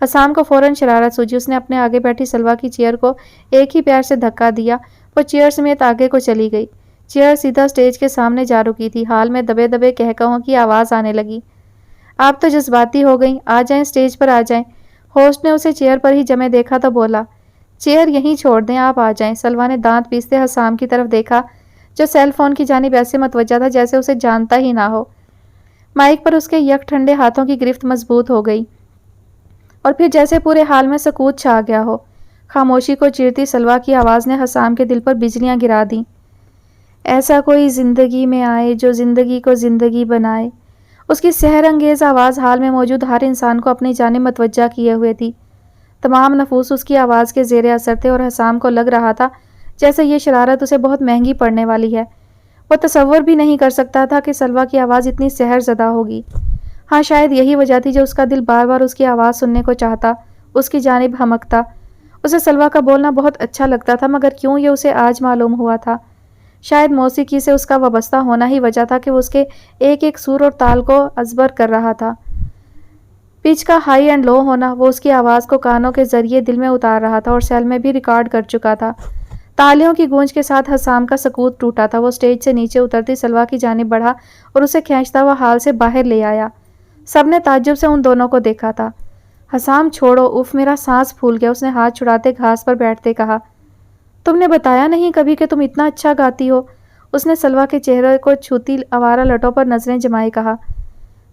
حسام کو فوراً شرارت سوجی۔ اس نے اپنے آگے بیٹھی سلویٰ کی چیئر کو ایک ہی پیار سے دھکا دیا۔ وہ چیئر سمیت آگے کو چلی گئی۔ چیئر سیدھا سٹیج کے سامنے جا رکی تھی۔ ہال میں دبے دبے کہکہوں کی آواز آنے لگی۔ آپ تو جذباتی ہو گئیں، آ جائیں، سٹیج پر آ جائیں۔ ہوسٹ نے اسے چیئر پر ہی جمے دیکھا تو بولا، چیئر یہیں چھوڑ دیں، آپ آ جائیں۔ سلویٰ نے دانت پیستے حسام کی طرف دیکھا جو سیل فون کی جانب ایسے متوجہ تھا جیسے اسے جانتا ہی نہ ہو۔ مائک پر اس کے یک ٹھنڈے ہاتھوں کی گرفت مضبوط ہو گئی اور پھر جیسے پورے حال میں سکوت چھا گیا ہو۔ خاموشی کو چیرتی سلویٰ کی آواز نے حسام کے دل پر بجلیاں گرا دیں۔ ایسا کوئی زندگی میں آئے جو زندگی کو زندگی بنائے، اس کی سحر انگیز آواز حال میں موجود ہر انسان کو اپنی جانب متوجہ کیے ہوئے تھی۔ تمام نفوس اس کی آواز کے زیر اثر تھے اور حسام کو لگ رہا تھا جیسے یہ شرارت اسے بہت مہنگی پڑنے والی ہے۔ وہ تصور بھی نہیں کر سکتا تھا کہ سلویٰ کی آواز اتنی سحر زدہ ہوگی۔ ہاں، شاید یہی وجہ تھی جو اس کا دل بار بار اس کی آواز سننے کو چاہتا، اس کی جانب ہمکتا۔ اسے سلویٰ کا بولنا بہت اچھا لگتا تھا، مگر کیوں یہ اسے آج معلوم ہوا تھا؟ شاید موسیقی سے اس کا وابستہ ہونا ہی وجہ تھا کہ وہ اس کے ایک ایک سر اور تال کو ازبر کر رہا تھا۔ پچ کا ہائی اینڈ لو ہونا، وہ اس کی آواز کو کانوں کے ذریعے دل میں اتار رہا تھا اور سیل میں بھی ریکارڈ کر چکا تھا۔ تالیوں کی گونج کے ساتھ حسام کا سکوت ٹوٹا تھا۔ وہ اسٹیج سے نیچے اترتی سلویٰ کی جانب بڑھا اور اسے کھینچتا ہوا ہال سے باہر لے آیا۔ سب نے تعجب سے ان دونوں کو دیکھا تھا۔ حسام چھوڑو، اف میرا سانس پھول گیا، اس نے ہاتھ چھڑاتے گھاس پر بیٹھتے کہا۔ تم نے بتایا نہیں کبھی کہ تم اتنا اچھا گاتی ہو، اس نے سلویٰ کے چہرے کو چھوتی آوارہ لٹوں پر نظریں جمائے کہا۔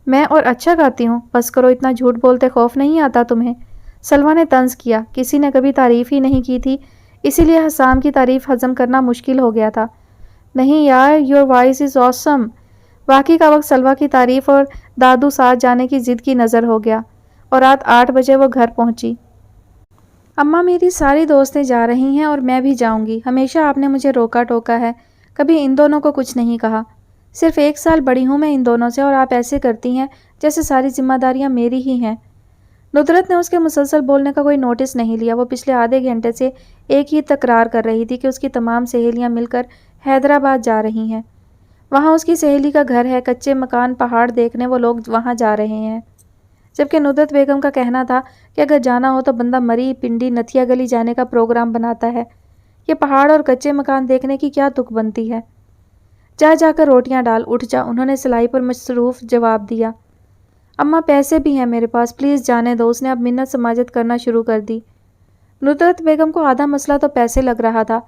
میں اور اچھا گاتی ہوں؟ بس کرو، اتنا جھوٹ بولتے خوف نہیں آتا تمہیں؟ سلویٰ نے طنز کیا۔ کسی نے کبھی تعریف ہی نہیں کی تھی، اسی لیے حسام کی تعریف ہضم کرنا مشکل ہو گیا تھا۔ نہیں یار، یور وائس از آسم۔ باقی کا وقت سلویٰ کی تعریف اور دادو ساتھ جانے کی ضد کی نظر ہو گیا اور رات 8 بجے وہ گھر پہنچی۔ اماں، میری ساری دوستیں جا رہی ہیں اور میں بھی جاؤں گی۔ ہمیشہ آپ نے مجھے روکا ٹوکا ہے، کبھی ان دونوں کو کچھ نہیں کہا۔ صرف 1 سال بڑی ہوں میں ان دونوں سے، اور آپ ایسے کرتی ہیں جیسے ساری ذمہ داریاں میری ہی ہیں۔ ندرت نے اس کے مسلسل بولنے کا کوئی نوٹس نہیں لیا۔ وہ پچھلے آدھے گھنٹے سے ایک ہی تکرار کر رہی تھی کہ اس کی تمام سہیلیاں مل کر حیدرآباد جا رہی ہیں۔ وہاں اس کی سہیلی کا گھر ہے، کچے مکان، پہاڑ دیکھنے وہ لوگ وہاں جا رہے ہیں۔ جبکہ ندرت بیگم کا کہنا تھا کہ اگر جانا ہو تو بندہ مری پنڈی نتھیا گلی جانے کا پروگرام بناتا ہے۔ یہ پہاڑ اور کچے مکان دیکھنے کی کیا تک بنتی ہے؟ جا کر روٹیاں ڈال، اٹھ جا، انہوں نے سلائی پر مصروف جواب دیا۔ اماں، پیسے بھی ہیں میرے پاس، پلیز جانے دو، اس نے اب منت سماجت کرنا شروع کر دی۔ ندرت بیگم کو آدھا مسئلہ تو پیسے لگ رہا تھا،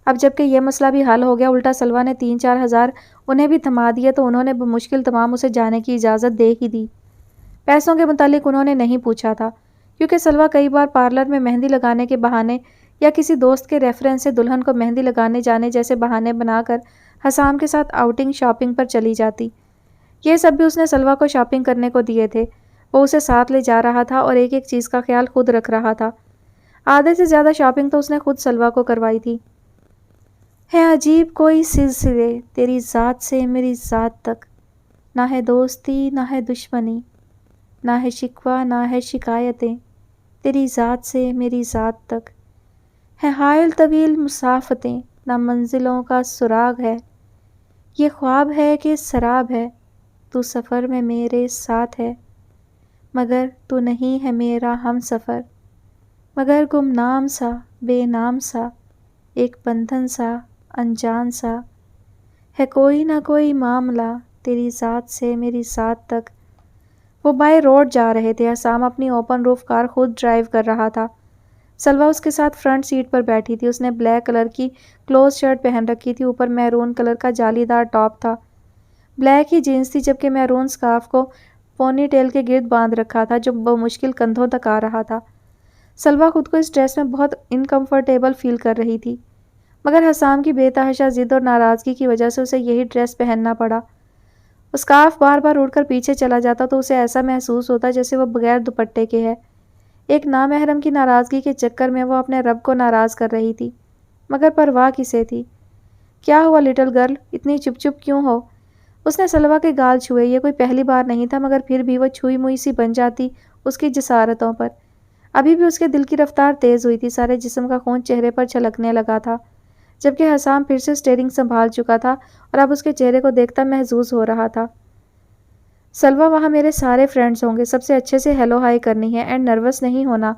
اب جبکہ یہ مسئلہ بھی حل ہو گیا، الٹا سلویٰ نے 3-4 ہزار انہیں بھی تھما دیے تو انہوں نے بمشکل تمام اسے جانے کی اجازت دے ہی دی۔ پیسوں کے متعلق انہوں نے نہیں پوچھا تھا، کیونکہ سلویٰ کئی بار پارلر میں مہندی لگانے کے بہانے یا کسی دوست کے ریفرنس سے دلہن کو مہندی لگانے جانے جیسے بہانے بنا کر حسام کے ساتھ آؤٹنگ شاپنگ پر چلی جاتی۔ یہ سب بھی اس نے سلویٰ کو شاپنگ کرنے کو دیے تھے۔ وہ اسے ساتھ لے جا رہا تھا اور ایک ایک چیز کا خیال خود رکھ رہا تھا۔ آدھے سے زیادہ شاپنگ تو اس نے خود سلویٰ کو کروائی تھی۔ ہے عجیب کوئی سلسلے تیری ذات سے میری ذات تک، نہ ہے دوستی نہ ہے دشمنی، نہ ہے شکوہ نہ ہے شکایتیں، تیری ذات سے میری ذات تک ہے حائل طویل مسافتیں، نہ منزلوں کا سراغ ہے، یہ خواب ہے کہ سراب ہے، تو سفر میں میرے ساتھ ہے، مگر تو نہیں ہے میرا ہم سفر، مگر گمنام سا بے نام سا ایک بندھن سا انجان سا ہے کوئی نہ کوئی معاملہ تیری ذات سے میری ذات تک۔ وہ بائی روڈ جا رہے تھے۔ حسام اپنی اوپن روف کار خود ڈرائیو کر رہا تھا۔ سلویٰ اس کے ساتھ فرنٹ سیٹ پر بیٹھی تھی۔ اس نے بلیک کلر کی کلوز شرٹ پہن رکھی تھی، اوپر میرون کلر کا جالی دار ٹاپ تھا، بلیک ہی جینس تھی، جبکہ میرون سکارف کو پونی ٹیل کے گرد باندھ رکھا تھا جو بمشکل کندھوں تک آ رہا تھا۔ سلویٰ خود کو اس ڈریس میں بہت انکمفرٹیبل فیل کر رہی تھی، مگر حسام کی بے تحاشا ضد اور ناراضگی کی وجہ سے اسے یہی ڈریس پہننا پڑا۔ اسکارف بار بار اڑ کر پیچھے چلا جاتا تو اسے ایسا محسوس ہوتا جیسے وہ بغیر دوپٹے کے ہے۔ ایک نامحرم کی ناراضگی کے چکر میں وہ اپنے رب کو ناراض کر رہی تھی، مگر پرواہ کسے تھی؟ کیا ہوا لٹل گرل، اتنی چپ چپ کیوں ہو؟ اس نے سلویٰ کے گال چھوئے۔ یہ کوئی پہلی بار نہیں تھا، مگر پھر بھی وہ چھوئی موئی سی بن جاتی اس کی جسارتوں پر۔ ابھی بھی اس کے دل کی رفتار تیز ہوئی تھی، سارے جسم کا خون چہرے پر چھلکنے لگا تھا، جبکہ حسام پھر سے اسٹیئرنگ سنبھال چکا تھا اور اب اس کے چہرے کو دیکھتا محظوظ ہو رہا تھا۔ سلویٰ، وہاں میرے سارے فرینڈز ہوں گے، سب سے اچھے سے ہیلو ہائی کرنی ہے اینڈ نروس نہیں ہونا،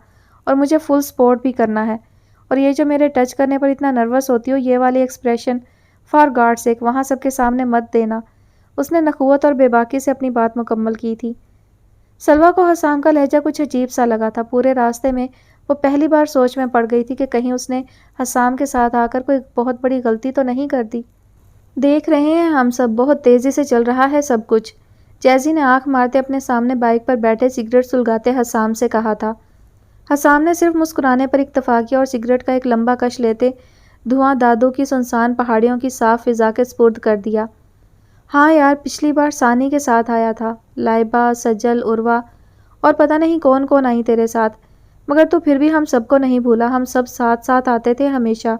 اور مجھے فل سپورٹ بھی کرنا ہے، اور یہ جو میرے ٹچ کرنے پر اتنا نروس ہوتی ہو، یہ والی ایکسپریشن فار گاڈ سیک وہاں سب کے سامنے مت دینا۔ اس نے نخوت اور بے باکی سے اپنی بات مکمل کی تھی۔ سلویٰ کو حسام کا لہجہ کچھ عجیب سا لگا تھا۔ پورے راستے میں وہ پہلی بار سوچ میں پڑ گئی تھی کہ کہیں اس نے حسام کے ساتھ آ کر کوئی بہت بڑی غلطی تو نہیں کر دی۔ دیکھ رہے ہیں ہم سب، بہت تیزی سے چل رہا ہے سب کچھ، جیزی نے آنکھ مارتے اپنے سامنے بائک پر بیٹھے سگریٹ سلگاتے حسام سے کہا تھا۔ حسام نے صرف مسکرانے پر اکتفا کیا اور سگریٹ کا ایک لمبا کش لیتے دھواں دادو کی سنسان پہاڑیوں کی صاف فضا کے سپرد کر دیا۔ ہاں یار، پچھلی بار ثانی کے ساتھ آیا تھا، لائبہ، سجل، عروہ اور پتہ نہیں کون کون آئی تیرے ساتھ، مگر تو پھر بھی ہم سب کو نہیں بھولا، ہم سب ساتھ ساتھ آتے تھے ہمیشہ،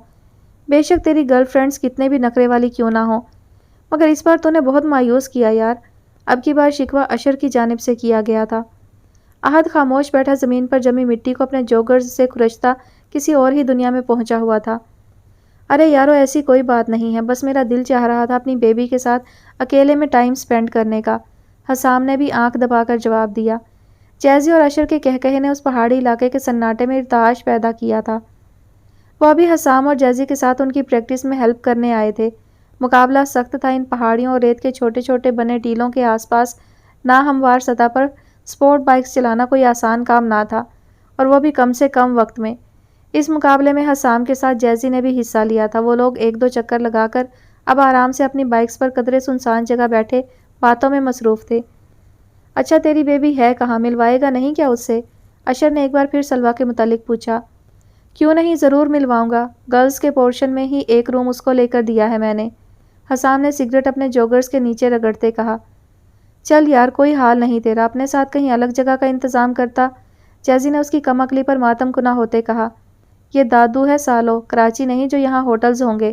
بے شک تیری گرل فرینڈز کتنے بھی نخرے والی کیوں نہ ہوں، مگر اس بار تو نے بہت مایوس کیا یار، اب کی بار شکوہ اشر کی جانب سے کیا گیا تھا۔ احد خاموش بیٹھا زمین پر جمی مٹی کو اپنے جوگرز سے کھرچتا کسی اور ہی دنیا میں پہنچا ہوا تھا۔ ارے یارو ایسی کوئی بات نہیں ہے، بس میرا دل چاہ رہا تھا اپنی بیبی کے ساتھ اکیلے میں ٹائم سپینڈ کرنے کا، حسام نے بھی آنکھ دبا کر جواب دیا۔ جیزی اور اشر کے کہکہے نے اس پہاڑی علاقے کے سناٹے میں ارتعاش پیدا کیا تھا۔ وہ ابھی حسام اور جیزی کے ساتھ ان کی پریکٹس میں ہیلپ کرنے آئے تھے۔ مقابلہ سخت تھا، ان پہاڑیوں اور ریت کے چھوٹے چھوٹے بنے ٹیلوں کے آس پاس ناہموار سطح پر سپورٹ بائکس چلانا کوئی آسان کام نہ تھا، اور وہ بھی کم سے کم وقت میں۔ اس مقابلے میں حسام کے ساتھ جیزی نے بھی حصہ لیا تھا۔ وہ لوگ ایک دو چکر لگا کر اب آرام سے اپنی بائکس پر قدرے سنسان جگہ بیٹھے باتوں میں مصروف تھے۔ اچھا تیری بیبی ہے کہاں، ملوائے گا نہیں کیا اس سے؟ اشر نے ایک بار پھر سلویٰ کے متعلق پوچھا۔ کیوں نہیں، ضرور ملواؤں گا، گرلز کے پورشن میں ہی ایک روم اس کو لے کر دیا ہے میں نے، حسام نے سگریٹ اپنے جوگرز کے نیچے رگڑتے کہا۔ چل یار، کوئی حال نہیں تیرا، اپنے ساتھ کہیں الگ جگہ کا انتظام کرتا، جیزی نے اس کی کم عقلی پر ماتم کناں ہوتے کہا۔ یہ دادو ہے سالو، کراچی نہیں جو یہاں ہوٹلز ہوں گے۔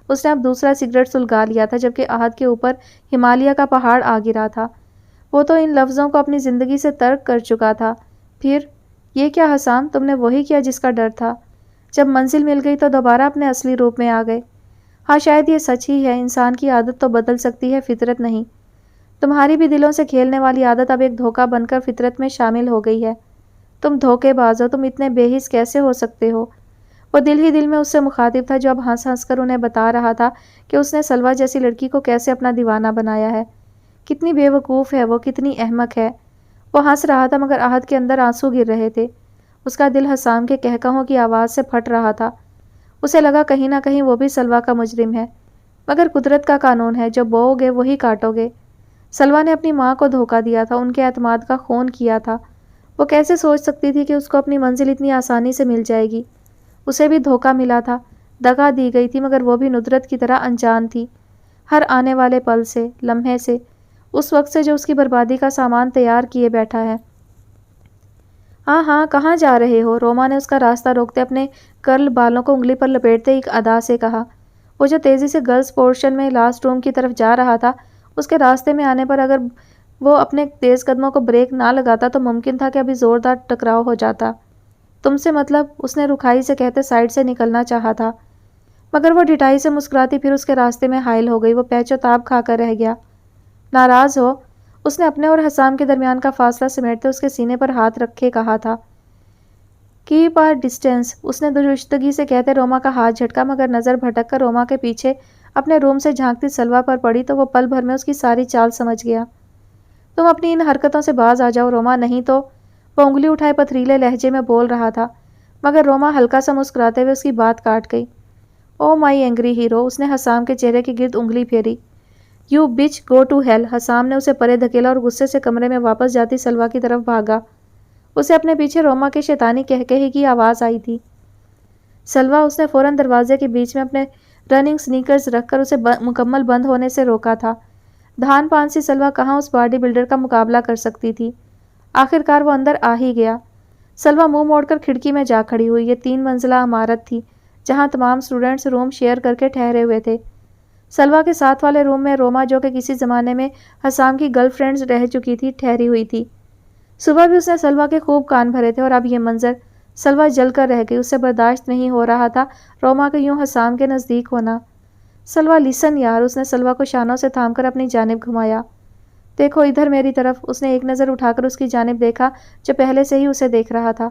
اس نے اب دوسرا سگریٹ سلگا لیا تھا جبکہ احد کے اوپر ہمالیہ کا پہاڑ آ گرا تھا۔ وہ تو ان لفظوں کو اپنی زندگی سے ترک کر چکا تھا۔ پھر یہ کیا حسام، تم نے وہی کیا جس کا ڈر تھا؟ جب منزل مل گئی تو دوبارہ اپنے اصلی روپ میں آ گئے۔ ہاں شاید یہ سچ ہی ہے، انسان کی عادت تو بدل سکتی ہے، فطرت نہیں۔ تمہاری بھی دلوں سے کھیلنے والی عادت اب ایک دھوکہ بن کر فطرت میں شامل ہو گئی ہے۔ تم دھوکے باز ہو، تم اتنے بے حس کیسے ہو سکتے ہو؟ وہ دل ہی دل میں اس سے مخاطب تھا جو اب ہنس ہنس کر انہیں بتا رہا تھا کہ اس نے سلویٰ جیسی لڑکی کو کیسے اپنا دیوانہ بنایا ہے۔ کتنی بے وقوف ہے وہ، کتنی احمق ہے۔ وہ ہنس رہا تھا مگر احد کے اندر آنسو گر رہے تھے۔ اس کا دل حسام کے کہکہوں کی آواز سے پھٹ رہا تھا۔ اسے لگا کہیں نہ کہیں وہ بھی سلویٰ کا مجرم ہے، مگر قدرت کا قانون ہے، جو بوؤ گے وہی کاٹو گے۔ سلویٰ نے اپنی ماں کو دھوکہ دیا تھا، ان کے اعتماد کا خون کیا تھا۔ وہ کیسے سوچ سکتی تھی کہ اس کو اپنی منزل اتنی آسانی سے مل جائے گی؟ اسے بھی دھوکہ ملا تھا، دغا دی گئی تھی، مگر وہ بھی ندرت کی طرح انجان تھی، ہر آنے والے پل سے، لمحے سے، اس وقت سے جو اس کی بربادی کا سامان تیار کیے بیٹھا ہے۔ ہاں ہاں، کہاں جا رہے ہو؟ روما نے اس کا راستہ روکتے اپنے کرل بالوں کو انگلی پر لپیٹتے ایک ادا سے کہا۔ وہ جو تیزی سے گرلز پورشن میں لاسٹ روم کی طرف جا رہا تھا، اس کے راستے میں آنے پر اگر وہ اپنے تیز قدموں کو بریک نہ لگاتا تو ممکن تھا کہ ابھی زوردار ٹکراؤ ہو جاتا۔ تم سے مطلب؟ اس نے رکھائی سے کہتے سائڈ سے نکلنا چاہا تھا، مگر وہ ڈٹائی سے مسکراتی پھر اس کے راستے میں حائل ہو گئی۔ وہ پیچ و تاب کھا کر رہ گیا۔ ناراض ہو؟ اس نے اپنے اور حسام کے درمیان کا فاصلہ سمیٹتے اس کے سینے پر ہاتھ رکھے کہا تھا۔ کیپ آر ڈسٹینس، اس نے درشتگی سے کہتے روما کا ہاتھ جھٹکا، مگر نظر بھٹک کر روما کے پیچھے اپنے روم سے جھانکتی سلویٰ پر پڑی تو وہ پل بھر میں اس کی ساری چال سمجھ گیا۔ تم اپنی ان حرکتوں سے باز آ جاؤ روما، نہیں تو… وہ انگلی اٹھائے پتھریلے لہجے میں بول رہا تھا، مگر روما ہلکا سا مسکراتے ہوئے اس کی بات کاٹ گئی۔ او مائی اینگری ہیرو، اس نے حسام کے چہرے کے گرد انگلی پھیری۔ یو بچ، گو ٹو ہیل، حسام نے اسے پرے دھکیلا اور غصے سے کمرے میں واپس جاتی سلویٰ کی طرف بھاگا۔ اسے اپنے پیچھے روما کے شیطانی کہکہے کی آواز آئی تھی۔ سلویٰ، اس نے فوراً دروازے کے بیچ میں اپنے رننگ سنیکرز رکھ کر اسے مکمل بند ہونے سے روکا تھا۔ دھان پان سی سلویٰ کہاں اس باڈی بلڈر کا مقابلہ کر سکتی تھی؟ آخر کار وہ اندر آ ہی گیا۔ سلویٰ منہ موڑ کر کھڑکی میں جا کھڑی ہوئی۔ یہ 3 منزلہ عمارت تھی جہاں تمام اسٹوڈنٹس روم شیئر کر کے ٹھہرے ہوئے تھے۔ سلویٰ کے ساتھ والے روم میں روما، جو کہ کسی زمانے میں حسام کی گرل فرینڈ رہ چکی تھی، ٹھہری ہوئی تھی۔ صبح بھی اس نے سلویٰ کے خوب کان بھرے تھے اور اب یہ منظر… سلویٰ جل کر رہ گئی۔ اسے برداشت نہیں ہو رہا تھا روما کا یوں حسام کے نزدیک ہونا۔ سلویٰ لسن یار، اس نے سلویٰ کو شانوں سے تھام کر اپنی جانب گھمایا۔ دیکھو ادھر میری طرف، اس نے ایک نظر اٹھا کر اس کی جانب دیکھا جو پہلے سے ہی اسے دیکھ رہا تھا۔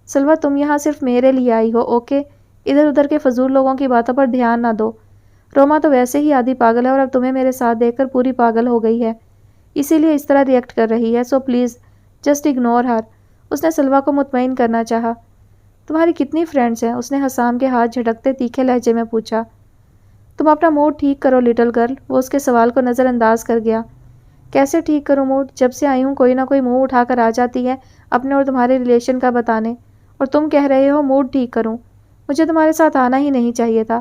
سلویٰ تم یہاں صرف میرے لیے آئی ہو، اوکے؟ ادھر ادھر کے فضول لوگوں کی باتوں پر دھیان نہ دو۔ روما تو ویسے ہی آدھی پاگل ہے اور اب تمہیں میرے ساتھ دیکھ کر پوری پاگل ہو گئی ہے، اسی لیے اس طرح ریئیکٹ کر رہی ہے، سو پلیز جسٹ اگنور ہر، اس نے سلویٰ کو مطمئن کرنا چاہا۔ تمہاری کتنی فرینڈز ہیں؟ اس نے حسام کے ہاتھ جھٹکتے تیکھے لہجے میں پوچھا۔ تم اپنا موڈ ٹھیک کرو لٹل گرل، وہ اس کے سوال کو نظر انداز کر گیا۔ کیسے ٹھیک کروں موڈ؟ جب سے آئی ہوں کوئی نہ کوئی منہ اٹھا کر آ جاتی ہے اپنے اور تمہارے ریلیشن کا بتانے، اور تم کہہ رہے ہو موڈ ٹھیک کروں؟ مجھے تمہارے ساتھ آنا ہی نہیں چاہیے تھا۔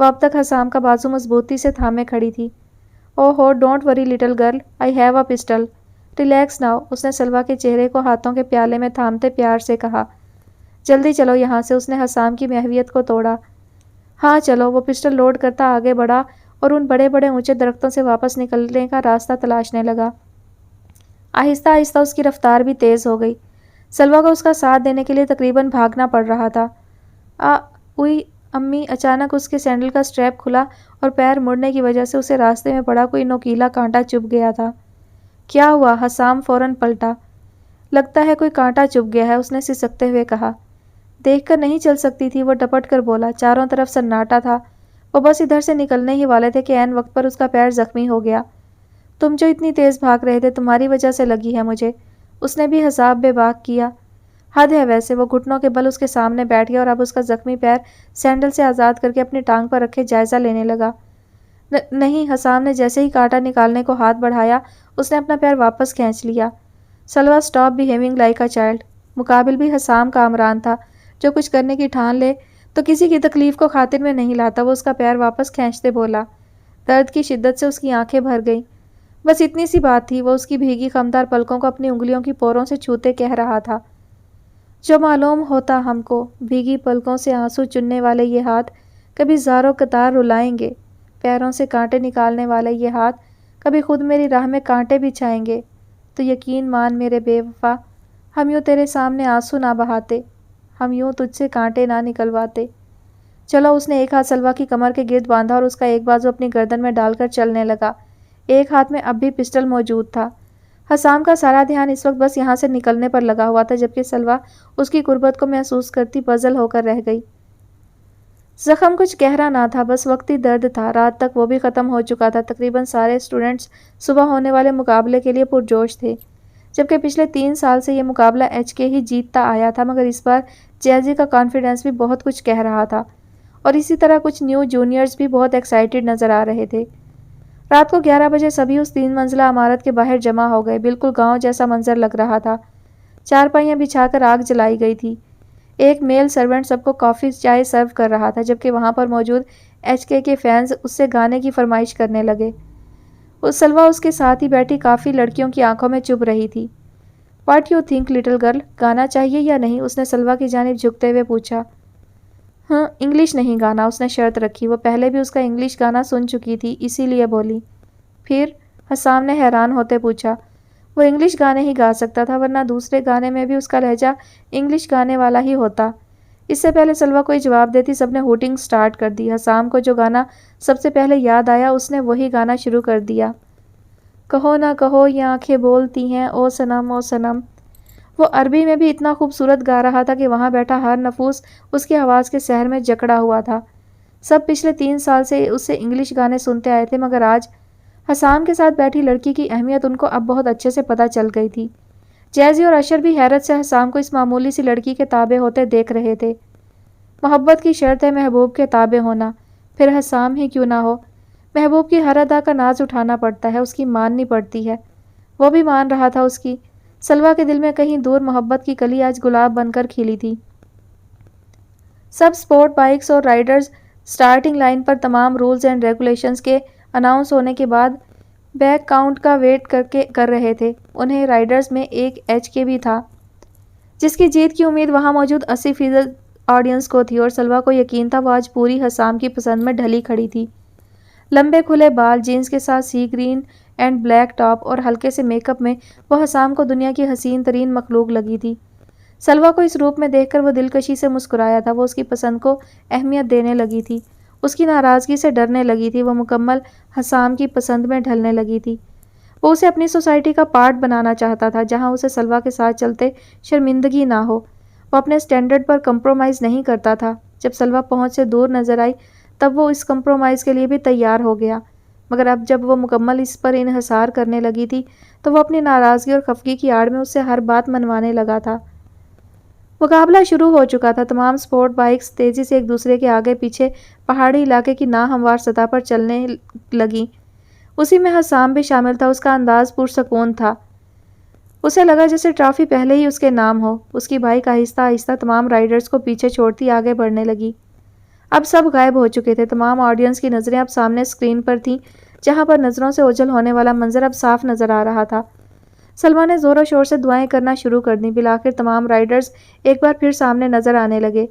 وہ اب تک حسام کا بازو مضبوطی سے تھامے کھڑی تھی۔ اوہ ہو، don't worry little girl, I have a pistol, relax now, اس نے سلویٰ کے چہرے کو ہاتھوں کے پیالے میں تھامتے پیار سے کہا۔ جلدی چلو یہاں سے، اس نے حسام کی محویت کو توڑا۔ ہاں چلو، وہ پسٹل لوڈ کرتا آگے بڑھا اور ان بڑے بڑے اونچے درختوں سے واپس نکلنے کا راستہ تلاشنے لگا۔ آہستہ آہستہ اس کی رفتار بھی تیز ہو گئی۔ سلویٰ کو اس کا ساتھ دینے کے لیے تقریباً بھاگنا پڑ رہا تھا۔ اوئی امی، اچانک اس کے سینڈل کا اسٹریپ کھلا اور پیر مڑنے کی وجہ سے اسے راستے میں پڑا کوئی نوکیلا کانٹا چبھ گیا تھا۔ کیا ہوا؟ حسام فوراً پلٹا۔ لگتا ہے کوئی کانٹا چبھ گیا ہے، اس نے سسکتے ہوئے کہا۔ دیکھ کر نہیں چل سکتی تھی، وہ ڈپٹ کر بولا۔ چاروں طرف سناٹا تھا، وہ بس ادھر سے نکلنے ہی والے تھے کہ عین وقت پر اس کا پیر زخمی ہو گیا۔ تم جو اتنی تیز بھاگ رہے تھے، تمہاری وجہ سے لگی ہے مجھے، اس نے بھی حساب بے باک کیا۔ حد ہے ویسے، وہ گھٹنوں کے بل اس کے سامنے بیٹھ گیا اور اب اس کا زخمی پیر سینڈل سے آزاد کر کے اپنی ٹانگ پر رکھے جائزہ لینے لگا۔ نہیں، حسام نے جیسے ہی کانٹا نکالنے کو ہاتھ بڑھایا، اس نے اپنا پیر واپس کھینچ لیا۔ Salwa stop behaving like a child. مقابل بھی حسام کامران تھا، جو کچھ کرنے کی ٹھان لے تو کسی کی تکلیف کو خاطر میں نہیں لاتا۔ وہ اس کا پیر واپس کھینچتے بولا۔ درد کی شدت سے اس کی آنکھیں بھر گئیں۔ بس اتنی سی بات تھی، وہ اس کی بھیگی خمدار پلکوں کو اپنی انگلیوں کی پوروں سے چھوتے کہہ رہا تھا۔ جو معلوم ہوتا ہم کو، بھیگی پلکوں سے آنسو چننے والے یہ ہاتھ کبھی زاروں قطار رلائیں گے، پیروں سے کانٹے نکالنے والے یہ ہاتھ کبھی خود میری راہ میں کانٹے بچھائیں گے۔ تو یقین مان میرے بے وفا، ہم یوں تیرے سامنے آنسو نہ بہاتے، ہم یوں تجھ سے کانٹے نہ نکلواتے۔ چلو، اس نے ایک ہاتھ سلویٰ کی کمر کے گرد باندھا اور اس کا ایک بازو اپنی گردن میں ڈال کر چلنے لگا۔ ایک ہاتھ میں اب بھی پسٹل موجود تھا۔ حسام کا سارا دھیان اس وقت بس یہاں سے نکلنے پر لگا ہوا تھا، جبکہ سلویٰ اس کی قربت کو محسوس کرتی پزل ہو کر رہ گئی۔ زخم کچھ گہرا نہ تھا، بس وقتی درد تھا۔ رات تک وہ بھی ختم ہو چکا تھا۔ تقریباً سارے اسٹوڈنٹس صبح ہونے والے مقابلے کے لیے پرجوش تھے، جبکہ پچھلے 3 سال سے یہ مقابلہ ایچ کے ہی جیتتا آیا تھا، مگر اس بار جیزی کا کانفیڈنس بھی بہت کچھ کہہ رہا تھا، اور اسی طرح کچھ نیو جونیئرز بھی بہت ایکسائٹڈ نظر آ رہے تھے۔ رات کو 11 بجے سبھی اس 3 منزلہ عمارت کے باہر جمع ہو گئے۔ بالکل گاؤں جیسا منظر لگ رہا تھا۔ چارپائیاں بچھا کر آگ جلائی گئی تھی۔ ایک میل سرونٹ سب کو کافی چائے سرو کر رہا تھا، جبکہ وہاں پر موجود ایچ کے فینز اس سے گانے کی فرمائش کرنے لگے۔ سلویٰ اس کے ساتھ ہی بیٹھی کافی لڑکیوں کی آنکھوں میں چبھ رہی تھی۔ What you think little girl, گانا چاہیے یا نہیں، اس نے سلویٰ کی جانب جھکتے ہوئے پوچھا۔ ہاں، انگلش نہیں گانا، اس نے شرط رکھی۔ وہ پہلے بھی اس کا انگلش گانا سن چکی تھی، اسی لیے بولی۔ پھر؟ حسام نے حیران ہوتے پوچھا۔ وہ انگلش گانے ہی گا سکتا تھا، ورنہ دوسرے گانے میں بھی اس کا لہجہ انگلش گانے والا ہی ہوتا۔ اس سے پہلے سلویٰ کوئی جواب دیتی، سب نے ہوٹنگ سٹارٹ کر دی۔ حسام کو جو گانا سب سے پہلے یاد آیا، اس نے وہی گانا شروع کر دیا۔ کہو نہ کہو یہ آنکھیں بولتی ہیں، او صنم او صنم۔ وہ عربی میں بھی اتنا خوبصورت گا رہا تھا کہ وہاں بیٹھا ہر نفوس اس کی آواز کے سحر میں جکڑا ہوا تھا۔ سب پچھلے 3 سال سے اس سے انگلش گانے سنتے آئے تھے، مگر آج حسام کے ساتھ بیٹھی لڑکی کی اہمیت ان کو اب بہت اچھے سے پتہ چل گئی تھی۔ جیزی اور اشر بھی حیرت سے حسام کو اس معمولی سی لڑکی کے تابع ہوتے دیکھ رہے تھے۔ محبت کی شرط ہے محبوب کے تابع ہونا، پھر حسام ہی کیوں نہ ہو۔ محبوب کی ہر ادا کا ناز اٹھانا پڑتا ہے، اس کی ماننی پڑتی ہے۔ وہ بھی مان رہا تھا اس کی۔ سلویٰ کے دل میں کہیں دور محبت کی کلی آج گلاب بن کر کھلی تھی۔ سب سپورٹ بائکس اور رائڈرز سٹارٹنگ لائن پر تمام رولز اینڈ ریگولیشنز کے اناؤنس ہونے کے بعد بیک کاؤنٹ کا ویٹ کر رہے تھے۔ انہیں رائڈرز میں ایک ایچ کے بھی تھا، جس کی جیت کی امید وہاں موجود 80% آڈینس کو تھی، اور سلویٰ کو یقین تھا وہ آج پوری حسام کی پسند میں ڈھلی کھڑی تھی۔ لمبے کھلے بال، جینز کے ساتھ سی گرین اینڈ بلیک ٹاپ اور ہلکے سے میک اپ میں وہ حسام کو دنیا کی حسین ترین مخلوق لگی تھی۔ سلویٰ کو اس روپ میں دیکھ کر وہ دلکشی سے مسکرایا تھا۔ وہ اس کی پسند کو اہمیت دینے لگی تھی، اس کی ناراضگی سے ڈرنے لگی تھی۔ وہ مکمل حسام کی پسند میں ڈھلنے لگی تھی۔ وہ اسے اپنی سوسائٹی کا پارٹ بنانا چاہتا تھا، جہاں اسے سلویٰ کے ساتھ چلتے شرمندگی نہ ہو۔ وہ اپنے سٹینڈرڈ پر کمپرومائز نہیں کرتا تھا۔ جب سلویٰ پہنچ سے دور نظر آئی، تب وہ اس کمپرومائز کے لیے بھی تیار ہو گیا، مگر اب جب وہ مکمل اس پر انحصار کرنے لگی تھی، تو وہ اپنی ناراضگی اور خفگی کی آڑ میں اس سے ہر بات منوانے لگا تھا۔ مقابلہ شروع ہو چکا تھا۔ تمام سپورٹ بائکس تیزی سے ایک دوسرے کے آگے پیچھے پہاڑی علاقے کی ناہموار سطح پر چلنے لگیں۔ اسی میں حسام بھی شامل تھا۔ اس کا انداز پرسکون تھا۔ اسے لگا جیسے ٹرافی پہلے ہی اس کے نام ہو۔ اس کی بائک آہستہ آہستہ تمام رائڈرز کو پیچھے چھوڑتی آگے بڑھنے لگی۔ اب سب غائب ہو چکے تھے۔ تمام آڈینس کی نظریں اب سامنے اسکرین پر تھیں، جہاں پر نظروں سے اوجھل ہونے والا منظر اب صاف نظر آ رہا تھا۔ سلمیٰ نے زور و شور سے دعائیں کرنا شروع کر دیں۔ بالآخر تمام رائڈرز ایک بار پھر سامنے نظر آنے لگے۔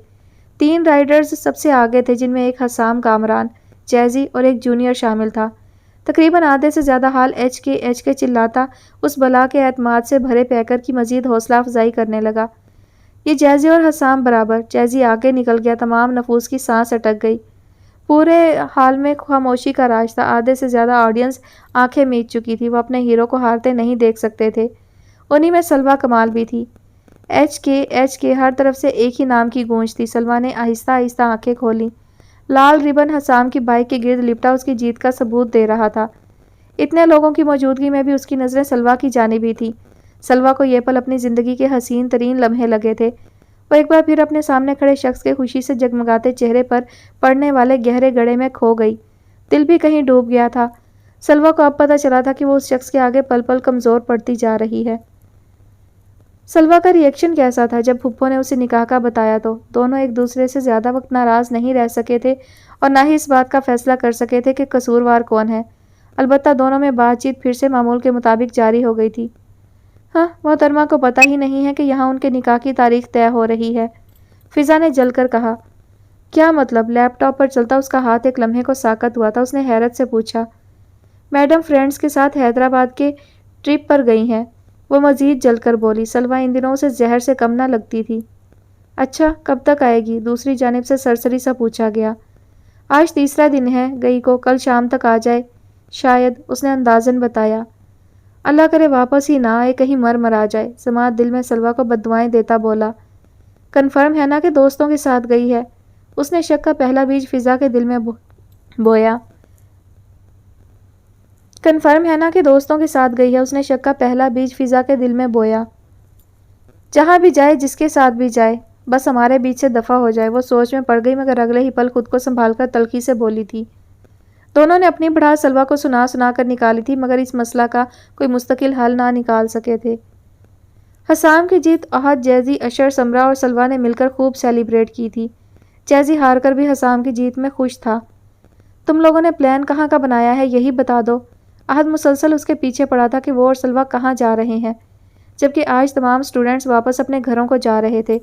3 رائڈرز سب سے آگے تھے، جن میں ایک حسام کامران، جیزی اور ایک جونیئر شامل تھا۔ تقریباً آدھے سے زیادہ حال ایچ کے چلاتا اس بلا کے اعتماد سے بھرے پیکر کی مزید حوصلہ افزائی کرنے لگا۔ یہ جیزی اور حسام برابر۔ جیزی آگے نکل گیا۔ تمام نفوس کی سانس اٹک گئی۔ پورے حال میں خاموشی کا راج تھا۔ آدھے سے زیادہ آڈینس آنکھیں میچ چکی تھی۔ وہ اپنے ہیرو کو ہارتے نہیں دیکھ سکتے تھے۔ انہی میں سلمیٰ کمال بھی تھی۔ ایچ کے ہر طرف سے ایک ہی نام کی گونج تھی۔ سلمیٰ نے آہستہ آہستہ آنکھیں کھولیں۔ لال ربن حسام کی بائک کے گرد لپٹا اس کی جیت کا ثبوت دے رہا تھا۔ اتنے لوگوں کی موجودگی میں بھی اس کی نظریں سلمیٰ کی جانب ہی تھیں۔ سلمیٰ کو یہ پل اپنی زندگی کے حسین ترین لمحے لگے تھے۔ وہ ایک بار پھر اپنے سامنے کھڑے شخص کے خوشی سے جگمگاتے چہرے پر پڑنے والے گہرے گڑھے میں کھو گئی۔ دل بھی کہیں ڈوب گیا تھا۔ سلمیٰ کو اب پتہ چلا تھا کہ وہ اس شخص کے آگے پل پل کمزور پڑتی جا رہی ہے۔ سلمیٰ کا ری ایکشن کیسا تھا جب پھپھو نے اسے نکاح کا بتایا تو؟ دونوں ایک دوسرے سے زیادہ وقت ناراض نہیں رہ سکے تھے اور نہ ہی اس بات کا فیصلہ کر سکے تھے کہ قصوروار کون ہے۔ البتہ دونوں میں بات چیت پھر سے معمول کے مطابق جاری ہو گئی تھی۔ ہاں، محترمہ کو پتہ ہی نہیں ہے کہ یہاں ان کے نکاح کی تاریخ طے ہو رہی ہے، فضا نے جل کر کہا۔ کیا مطلب؟ لیپ ٹاپ پر چلتا اس کا ہاتھ ایک لمحے کو ساکت ہوا تھا۔ اس نے حیرت سے پوچھا۔ میڈم فرینڈز کے ساتھ حیدرآباد کے ٹرپ پر گئی ہیں، وہ مزید جل کر بولی۔ سلمیٰ ان دنوں اسے زہر سے کم نہ لگتی تھی۔ اچھا، کب تک آئے گی؟ دوسری جانب سے سرسری سا پوچھا گیا۔ آج تیسرا دن ہے گئی کو، کل شام تک آ جائے شاید، اس نے اندازاً بتایا۔ اللہ کرے واپس ہی نہ آئے، کہیں مر آ جائے، سماعت دل میں سلمیٰ کو بددعائیں دیتا بولا۔ کنفرم ہے نا کہ دوستوں کے ساتھ گئی ہے؟ اس نے شک کا پہلا بیج فضا کے دل میں بویا۔ کنفرم ہے نا کہ دوستوں کے ساتھ گئی ہے؟ اس نے شک کا پہلا بیج فضا کے دل میں بویا۔ جہاں بھی جائے، جس کے ساتھ بھی جائے، بس ہمارے بیچ سے دفع ہو جائے۔ وہ سوچ میں پڑ گئی، مگر اگلے ہی پل خود کو سنبھال کر تلخی سے بولی تھی۔ دونوں نے اپنی بڑھاس سلمیٰ کو سنا کر نکالی تھی، مگر اس مسئلہ کا کوئی مستقل حل نہ نکال سکے تھے۔ حسام کی جیت احد، جیزی، اشر، سمرہ اور سلمیٰ نے مل کر خوب سیلیبریٹ کی تھی۔ جیزی ہار کر بھی حسام کی جیت میں خوش تھا۔ تم لوگوں نے پلان کہاں کا بنایا ہے، یہی بتا دو۔ احد مسلسل اس کے پیچھے پڑا تھا کہ وہ اور سلمیٰ کہاں جا رہے ہیں، جبکہ آج تمام اسٹوڈنٹس واپس اپنے گھروں کو جا رہے تھے۔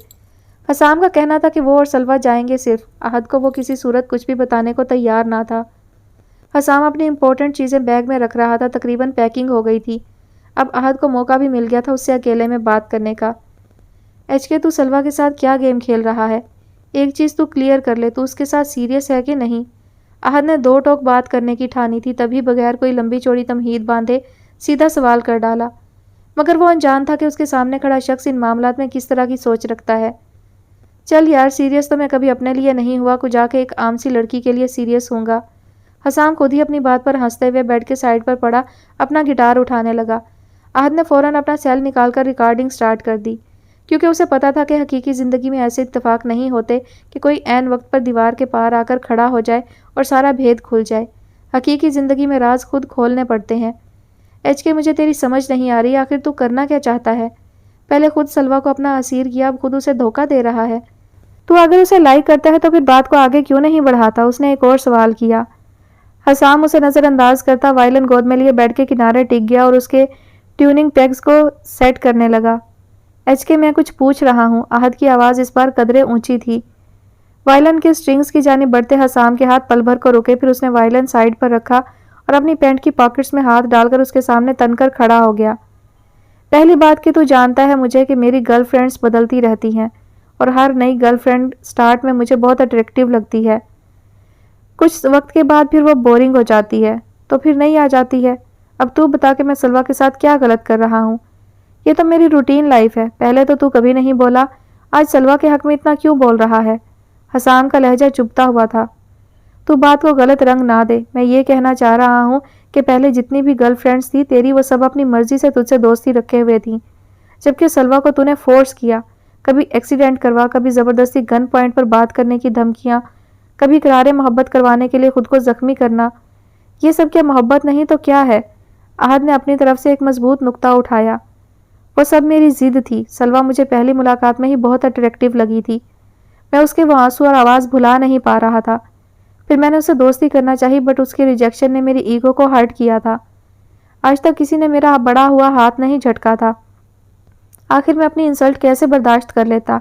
حسام کا کہنا تھا کہ وہ اور سلمیٰ جائیں گے صرف۔ احد کو وہ کسی صورت کچھ بھی بتانے کو تیار نہ تھا۔ حسام اپنی امپورٹنٹ چیزیں بیگ میں رکھ رہا تھا، تقریباً پیکنگ ہو گئی تھی۔ اب احد کو موقع بھی مل گیا تھا اس سے اکیلے میں بات کرنے کا۔ ایچ کے، تو سلمیٰ کے ساتھ کیا گیم کھیل رہا ہے؟ ایک چیز تو کلیئر کر لے، تو اس کے ساتھ سیریس ہے کہ نہیں؟ احد نے دو ٹوک بات کرنے کی ٹھانی تھی، تبھی بغیر کوئی لمبی چوڑی تمہید باندھے سیدھا سوال کر ڈالا، مگر وہ انجان تھا کہ اس کے سامنے کھڑا شخص ان معاملات میں کس طرح کی سوچ رکھتا ہے۔ چل یار، سیریس تو میں کبھی اپنے لیے نہیں ہوا، کو جا کے ایک عام سی لڑکی کے لیے سیریس ہوں گا۔ حسام خود ہی اپنی بات پر ہنستے ہوئے بیڈ کے سائڈ پر پڑا اپنا گٹار اٹھانے لگا۔ احد نے فوراً اپنا سیل نکال کر ریکارڈنگ سٹارٹ کر دی، کیونکہ اسے پتا تھا کہ حقیقی زندگی میں ایسے اتفاق نہیں ہوتے کہ کوئی عین وقت پر دیوار کے پار آ کر کھڑا ہو جائے اور سارا بھید کھل جائے۔ حقیقی زندگی میں راز خود کھولنے پڑتے ہیں۔ ایچ کے، مجھے تیری سمجھ نہیں آ رہی، آخر تو کرنا کیا چاہتا ہے؟ پہلے خود سلمیٰ کو اپنا اسیر کیا، اب خود اسے دھوکہ دے رہا ہے۔ تو اگر اسے لائک کرتا ہے تو پھر بات کو آگے کیوں نہیں بڑھاتا؟ اس نے ایک اور سوال کیا۔ حسام اسے نظر انداز کرتا وائلن گود میں لیے بیڈ کے کنارے ٹک گیا اور اس کے ٹیوننگ پیگز کو سیٹ کرنے لگا۔ ایچ کے، میں کچھ پوچھ رہا ہوں۔ احد کی آواز اس بار قدرے اونچی تھی۔ وائلن کے سٹرنگز کی جانب بڑھتے حسام کے ہاتھ پل بھر کو رکے، پھر اس نے وائلن سائیڈ پر رکھا اور اپنی پینٹ کی پاکٹس میں ہاتھ ڈال کر اس کے سامنے تن کر کھڑا ہو گیا۔ پہلی بات کہ تو جانتا ہے مجھے کہ میری گرل فرینڈز بدلتی رہتی ہیں اور ہر نئی گرل فرینڈ سٹارٹ میں مجھے بہت اٹریکٹیو لگتی ہے، کچھ وقت کے بعد پھر وہ بورنگ ہو جاتی ہے، تو پھر نہیں آ جاتی ہے۔ اب تو بتا کہ میں سلمیٰ کے ساتھ کیا غلط کر رہا ہوں؟ یہ تو میری روٹین لائف ہے، پہلے تو کبھی نہیں بولا، آج سلمیٰ کے حق میں اتنا کیوں بول رہا ہے؟ حسام کا لہجہ چبھتا ہوا تھا۔ تو بات کو غلط رنگ نہ دے، میں یہ کہنا چاہ رہا ہوں کہ پہلے جتنی بھی گرل فرینڈز تھی تیری، وہ سب اپنی مرضی سے تجھ سے دوستی رکھے ہوئے تھیں، جبکہ سلمیٰ کو تو نے فورس کیا، کبھی ایکسیڈنٹ کروا، کبھی زبردستی گن پوائنٹ پر بات کرنے کی دھمکیاں، کبھی قرار محبت کروانے کے لیے خود کو زخمی کرنا۔ یہ سب کیا محبت نہیں تو کیا ہے؟ احد نے اپنی طرف سے ایک مضبوط نقطہ اٹھایا۔ وہ سب میری ضد تھی۔ سلمیٰ مجھے پہلی ملاقات میں ہی بہت اٹریکٹیو لگی تھی، میں اس کے وہ آنسو اور آواز بھلا نہیں پا رہا تھا۔ پھر میں نے اسے دوستی کرنا چاہی بٹ اس کی ریجیکشن نے میری ایگو کو ہرٹ کیا تھا۔ آج تک کسی نے میرا بڑا ہوا ہاتھ نہیں جھٹکا تھا۔ آخر میں اپنی انسلٹ کیسے برداشت کر لیتا،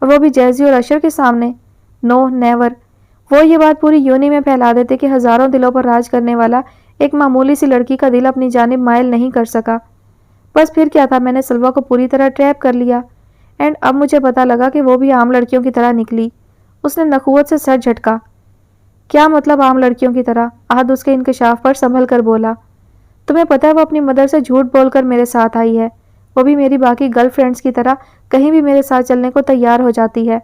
اور وہ بھی جیزی اور اشر کے سامنے؟ نو نیور۔ وہ یہ بات پوری یونی میں پھیلا دیتے کہ ہزاروں دلوں پر راج کرنے والا ایک معمولی سی لڑکی کا دل اپنی جانب مائل نہیں کر سکا۔ بس پھر کیا تھا، میں نے سلویٰ کو پوری طرح ٹریپ کر لیا، اینڈ اب مجھے پتا لگا کہ وہ بھی عام لڑکیوں کی طرح نکلی۔ اس نے نخوت سے سر جھٹکا۔ کیا مطلب عام لڑکیوں کی طرح؟ احد اس کے انکشاف پر سنبھل کر بولا۔ تمہیں پتہ ہے وہ اپنی مدر سے جھوٹ بول کر میرے ساتھ آئی ہے، وہ بھی میری باقی گرل فرینڈز کی طرح کہیں بھی میرے ساتھ چلنے کو تیار ہو جاتی ہے،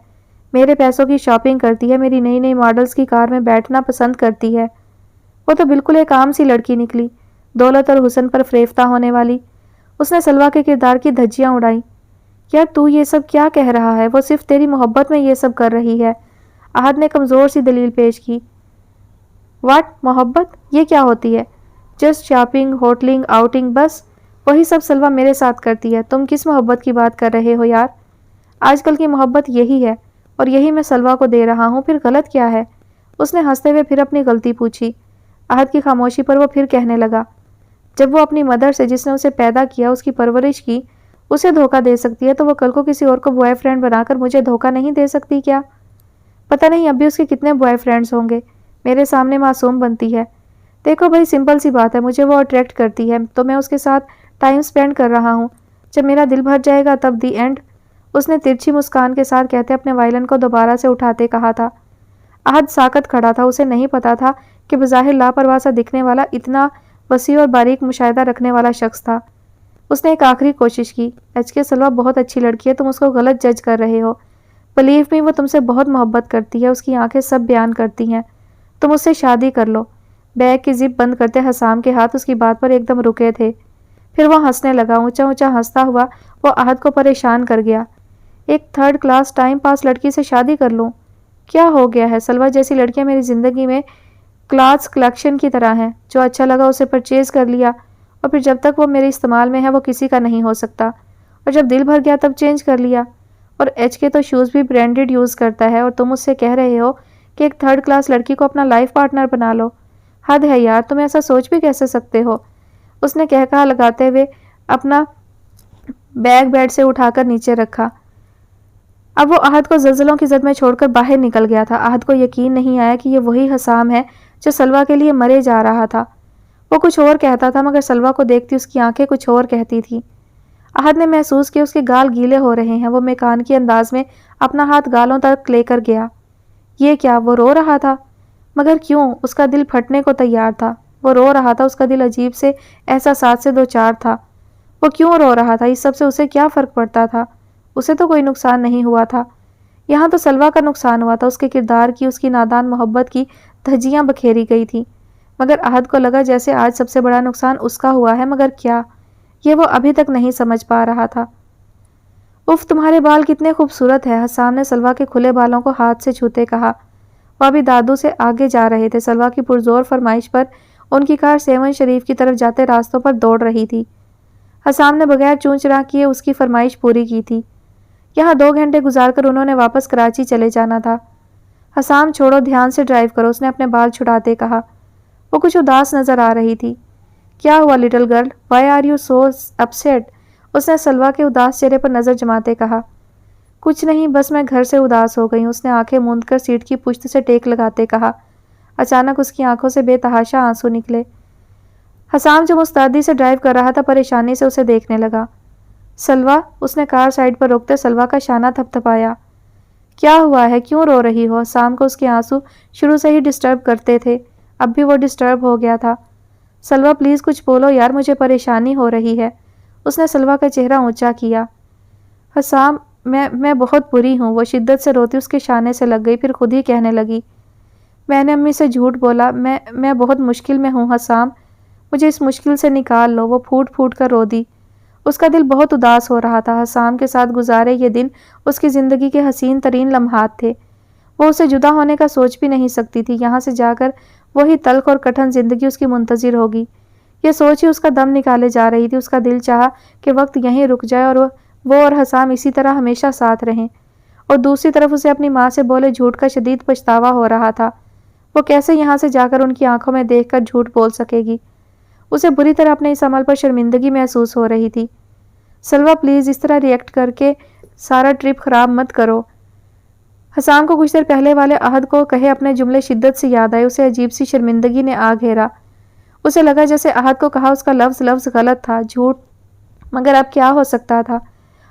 میرے پیسوں کی شاپنگ کرتی ہے، میری نئی نئی ماڈلز کی کار میں بیٹھنا پسند کرتی ہے۔ وہ تو بالکل ایک عام سی لڑکی نکلی، دولت اور حسن پر فریفتہ ہونے والی۔ اس نے سلویٰ کے کردار کی دھجیاں اڑائیں۔ یار تو یہ سب کیا کہہ رہا ہے؟ وہ صرف تیری محبت میں یہ سب کر رہی ہے، احد نے کمزور سی دلیل پیش کی۔ واٹ؟ محبت؟ یہ کیا ہوتی ہے؟ جسٹ شاپنگ، ہوٹلنگ، آؤٹنگ، بس وہی سب سلویٰ میرے ساتھ کرتی ہے۔ تم کس محبت کی بات کر رہے ہو یار؟ آج کل کی محبت یہی ہے، اور یہی میں سلویٰ کو دے رہا ہوں، پھر غلط کیا ہے؟ اس نے ہنستے ہوئے پھر اپنی غلطی پوچھی۔ احد کی خاموشی پر وہ پھر کہنے لگا، جب وہ اپنی مدر سے، جس نے اسے پیدا کیا، اس کی پرورش کی، اسے دھوکہ دے سکتی ہے تو وہ کل کو کسی اور کو بوائے فرینڈ بنا کر مجھے دھوکہ نہیں دے سکتی کیا؟ پتہ نہیں اب بھی اس کے کتنے بوائے فرینڈز ہوں گے۔ میرے سامنے معصوم بنتی ہے۔ دیکھو بھائی، سمپل سی بات ہے، مجھے وہ اٹریکٹ کرتی ہے تو میں اس کے ساتھ ٹائم سپینڈ کر رہا ہوں۔ جب میرا دل بھر جائے گا تب دی اینڈ، اس نے ترچھی مسکان کے ساتھ کہتے اپنے وائلن کو دوبارہ سے اٹھاتے کہا تھا۔ احد ساکت کھڑا تھا، اسے نہیں پتا تھا کہ بظاہر لاپرواہ سا دکھنے والا اتنا وسیع اور باریک مشاہدہ رکھنے والا شخص تھا۔ اس نے ایک آخری کوشش کی۔ ایچ کے سلویٰ بہت اچھی لڑکی ہے، تم اس کو غلط جج کر رہے ہو۔ بلیو می، وہ تم سے بہت محبت کرتی ہے، اس کی آنکھیں سب بیان کرتی ہیں۔ تم اس سے شادی کر لو۔ بیگ کی زپ بند کرتے حسام کے ہاتھ اس کی بات پر ایک دم رکے تھے۔ پھر وہ ہنسنے لگا، اونچا اونچا ہنستا ہوا وہ احد کو پریشان کر گیا۔ ایک تھرڈ کلاس ٹائم پاس لڑکی سے شادی کر لوں؟ کیا ہو گیا ہے؟ سلویٰ جیسی لڑکیاں میری زندگی میں کلاتھس کلیکشن کی طرح ہیں، جو اچھا لگا اسے پرچیز کر لیا، اور پھر جب تک وہ میرے استعمال میں ہے وہ کسی کا نہیں ہو سکتا، اور جب دل بھر گیا تب چینج کر لیا۔ اور ایچ کے تو شوز بھی برانڈڈ یوز کرتا ہے، اور تم اس سے کہہ رہے ہو کہ ایک تھرڈ کلاس لڑکی کو اپنا لائف پارٹنر بنا لو۔ حد ہے یار، تم ایسا سوچ بھی کیسے سکتے ہو؟ اس نے کہا لگاتے ہوئے اپنا بیگ بیڈ سے اٹھا کر نیچے رکھا۔ اب وہ احد کو زلزلوں کی زد میں چھوڑ کر باہر نکل گیا تھا۔ احد کو یقین نہیں آیا کہ یہ وہی حسام ہے جو سلویٰ کے لیے مرے جا رہا تھا۔ وہ کچھ اور کہتا تھا مگر سلویٰ کو دیکھتی اس کی آنکھیں کچھ اور کہتی تھی۔ احد نے محسوس کیا اس کے گال گیلے ہو رہے ہیں۔ وہ میکانیکی انداز میں اپنا ہاتھ گالوں تک لے کر گیا۔ یہ کیا؟ وہ رو رہا تھا؟ مگر کیوں؟ اس کا دل پھٹنے کو تیار تھا۔ وہ رو رہا تھا، اس کا دل عجیب سے احساسات سے دوچار تھا۔ وہ کیوں رو رہا تھا؟ اس سب سے اسے کیا فرق پڑتا تھا؟ اسے تو کوئی نقصان نہیں ہوا تھا۔ یہاں تو سلویٰ کا نقصان ہوا تھا، اس کے کردار کی، اس کی نادان محبت کی دھجیاں بکھیری گئی تھی۔ مگر احد کو لگا جیسے آج سب سے بڑا نقصان اس کا ہوا ہے، مگر کیا؟ یہ وہ ابھی تک نہیں سمجھ پا رہا تھا۔ اف، تمہارے بال کتنے خوبصورت ہیں، حسام نے سلویٰ کے کھلے بالوں کو ہاتھ سے چھوتے کہا۔ وہ ابھی دادو سے آگے جا رہے تھے۔ سلویٰ کی پرزور فرمائش پر ان کی کار 7 شریف کی طرف جاتے راستوں پر دوڑ رہی تھی۔ حسام نے بغیر چون چراغ کیے اس کی فرمائش پوری کی تھی۔ یہاں 2 گھنٹے گزار کر انہوں نے واپس کراچی چلے جانا تھا۔ حسام چھوڑو، دھیان سے ڈرائیو کرو، اس نے اپنے بال چھڑاتے کہا۔ وہ کچھ اداس نظر آ رہی تھی۔ کیا ہوا little girl? Why are you so upset? اس نے سلویٰ کے اداس چہرے پر نظر جماتے کہا۔ کچھ نہیں، بس میں گھر سے اداس ہو گئی ہوں، اس نے آنکھیں موند کر سیٹ کی پشت سے ٹیک لگاتے کہا۔ اچانک اس کی آنکھوں سے بے تحاشا آنسو نکلے۔ حسام جو مستعدی سے ڈرائیو کر رہا تھا پریشانی سے اسے دیکھنے لگا۔ سلویٰ، اس نے کار سائڈ پر روکتے سلویٰ کا شانہ تھپ تھپایا۔ کیا ہوا ہے؟ کیوں رو رہی ہو؟ حسام کو اس کے آنسو شروع سے ہی ڈسٹرب کرتے تھے، اب بھی وہ ڈسٹرب ہو گیا تھا۔ سلویٰ پلیز کچھ بولو یار، مجھے پریشانی ہو رہی ہے۔ اس نے سلویٰ کا چہرہ اونچا کیا۔ حسام، میں بہت بری ہوں۔ وہ شدت سے روتی اس کے شانے سے لگ گئی، پھر خود ہی کہنے لگی، میں نے امی سے جھوٹ بولا، میں بہت مشکل میں ہوں حسام، مجھے اس مشکل سے نکال لو۔ وہ پھوٹ پھوٹ کر رو دی۔ اس کا دل بہت اداس ہو رہا تھا۔ حسام کے ساتھ گزارے یہ دن اس کی زندگی کے حسین ترین لمحات تھے۔ وہ اسے جدا ہونے کا سوچ بھی نہیں سکتی تھی۔ یہاں سے جا کر وہی تلخ اور کٹھن زندگی اس کی منتظر ہوگی۔ یہ سوچ ہی اس کا دم نکالے جا رہی تھی۔ اس کا دل چاہا کہ وقت یہیں رک جائے اور وہ اور حسام اسی طرح ہمیشہ ساتھ رہیں، اور دوسری طرف اسے اپنی ماں سے بولے جھوٹ کا شدید پچھتاوا ہو رہا تھا۔ وہ کیسے یہاں سے جا کر ان کی آنکھوں میں دیکھ کر جھوٹ بول سکے گی؟ اسے بری طرح اپنے اس عمل پر شرمندگی محسوس ہو رہی تھی۔ سلویٰ پلیز اس طرح ریئیکٹ کر کے سارا ٹرپ خراب مت کرو۔ حسام کو کچھ دیر پہلے والے عہد کو کہے اپنے جملے شدت سے یاد آئے۔ اسے عجیب سی شرمندگی نے آ گھیرا۔ اسے لگا جیسے عہد کو کہا اس کا لفظ غلط تھا، جھوٹ، مگر اب کیا ہو سکتا تھا؟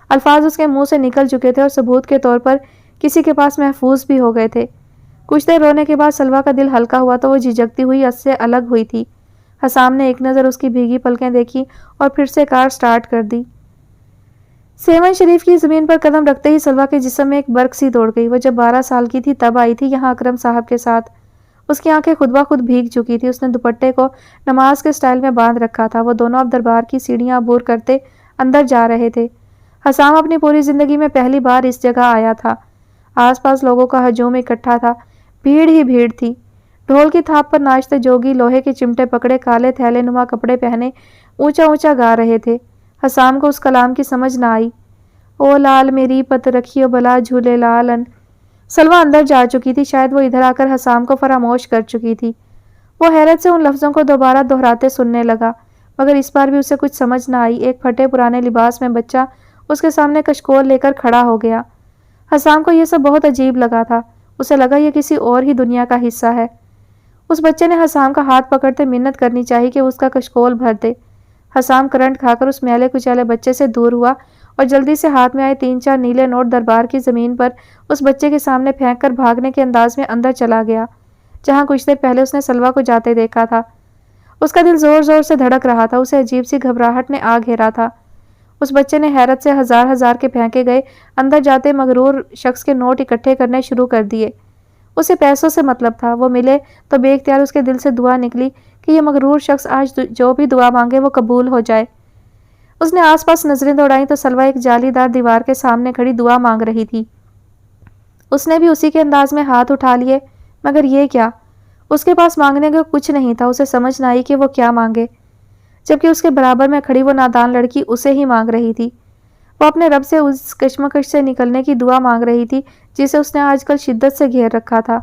الفاظ اس کے منہ سے نکل چکے تھے اور ثبوت کے طور پر کسی کے پاس محفوظ بھی ہو گئے تھے۔ کچھ دیر رونے کے بعد سلویٰ کا دل ہلکا ہوا تو وہ جھجکتی ہوئی اس سے الگ ہوئی تھی۔ حسام نے ایک نظر اس کی بھیگی پلکیں دیکھی اور پھر سے کار سٹارٹ کر دی۔ سیون شریف کی زمین پر قدم رکھتے ہی سلویٰ کے جسم میں ایک برق سی دوڑ گئی۔ وہ جب 12 سال کی تھی تب آئی تھی یہاں اکرم صاحب کے ساتھ۔ اس کی آنکھیں خود بخود بھیگ چکی تھی۔ اس نے دوپٹے کو نماز کے سٹائل میں باندھ رکھا تھا۔ وہ دونوں اب دربار کی سیڑھیاں عبور کرتے اندر جا رہے تھے۔ حسام اپنی پوری زندگی میں پہلی بار اس جگہ آیا تھا۔ آس پاس لوگوں کا ہجوم اکٹھا تھا، بھیڑ ہی بھیڑ تھی۔ ڈھول کی تھاپ پر ناچتے جوگی لوہے کے چمٹے پکڑے، کالے تھیلے نما کپڑے پہنے اونچا اونچا گا رہے تھے۔ حسام کو اس کلام کی سمجھ نہ آئی۔ او لال میری پت رکھیو بلا جھولے لالن۔ سلویٰ اندر جا چکی تھی، شاید وہ ادھر آ کر حسام کو فراموش کر چکی تھی۔ وہ حیرت سے ان لفظوں کو دوبارہ دہراتے سننے لگا، مگر اس بار بھی اسے کچھ سمجھ نہ آئی۔ ایک پھٹے پرانے لباس میں بچہ اس کے سامنے کشکول لے کر کھڑا ہو گیا۔ حسام کو یہ سب بہت عجیب لگا تھا۔ اسے لگا یہ کسی اور ہی دنیا کا حصہ ہے۔ اس بچے نے حسام کا ہاتھ پکڑتے منت کرنی چاہی کہ اس کا کشکول بھر دے۔ حسام کرنٹ کھا کر اس میلے کچیلے بچے سے دور ہوا اور جلدی سے ہاتھ میں آئے 3-4 نیلے نوٹ دربار کی زمین پر اس بچے کے سامنے پھینک کر بھاگنے کے انداز میں اندر چلا گیا، جہاں کچھ دیر پہلے اس نے سلویٰ کو جاتے دیکھا تھا۔ اس کا دل زور زور سے دھڑک رہا تھا۔ اسے عجیب سی گھبراہٹ نے آ گھیرا تھا۔ اس بچے نے حیرت سے ہزار ہزار کے پھینکے گئے اندر جاتے مغرور شخص کے نوٹ اکٹھے کرنے شروع کر دیے۔ اسے پیسوں سے مطلب تھا۔ وہ ملے تو بے اختیار اس کے دل سے دعا نکلی کہ یہ مغرور شخص آج جو بھی دعا مانگے وہ قبول ہو جائے۔ اس نے آس پاس نظریں دوڑائیں تو سلویٰ ایک جالی دار دیوار کے سامنے کھڑی دعا مانگ رہی تھی۔ اس نے بھی اسی کے انداز میں ہاتھ اٹھا لیے، مگر یہ کیا؟ اس کے پاس مانگنے کو کچھ نہیں تھا۔ اسے سمجھ نہ آئی کہ وہ کیا مانگے، جبکہ اس کے برابر میں کھڑی وہ نادان لڑکی اسے ہی مانگ رہی تھی۔ وہ اپنے رب سے اس کشمکش سے نکلنے کی دعا مانگ رہی تھی جسے اس نے آج کل شدت سے گھیر رکھا تھا۔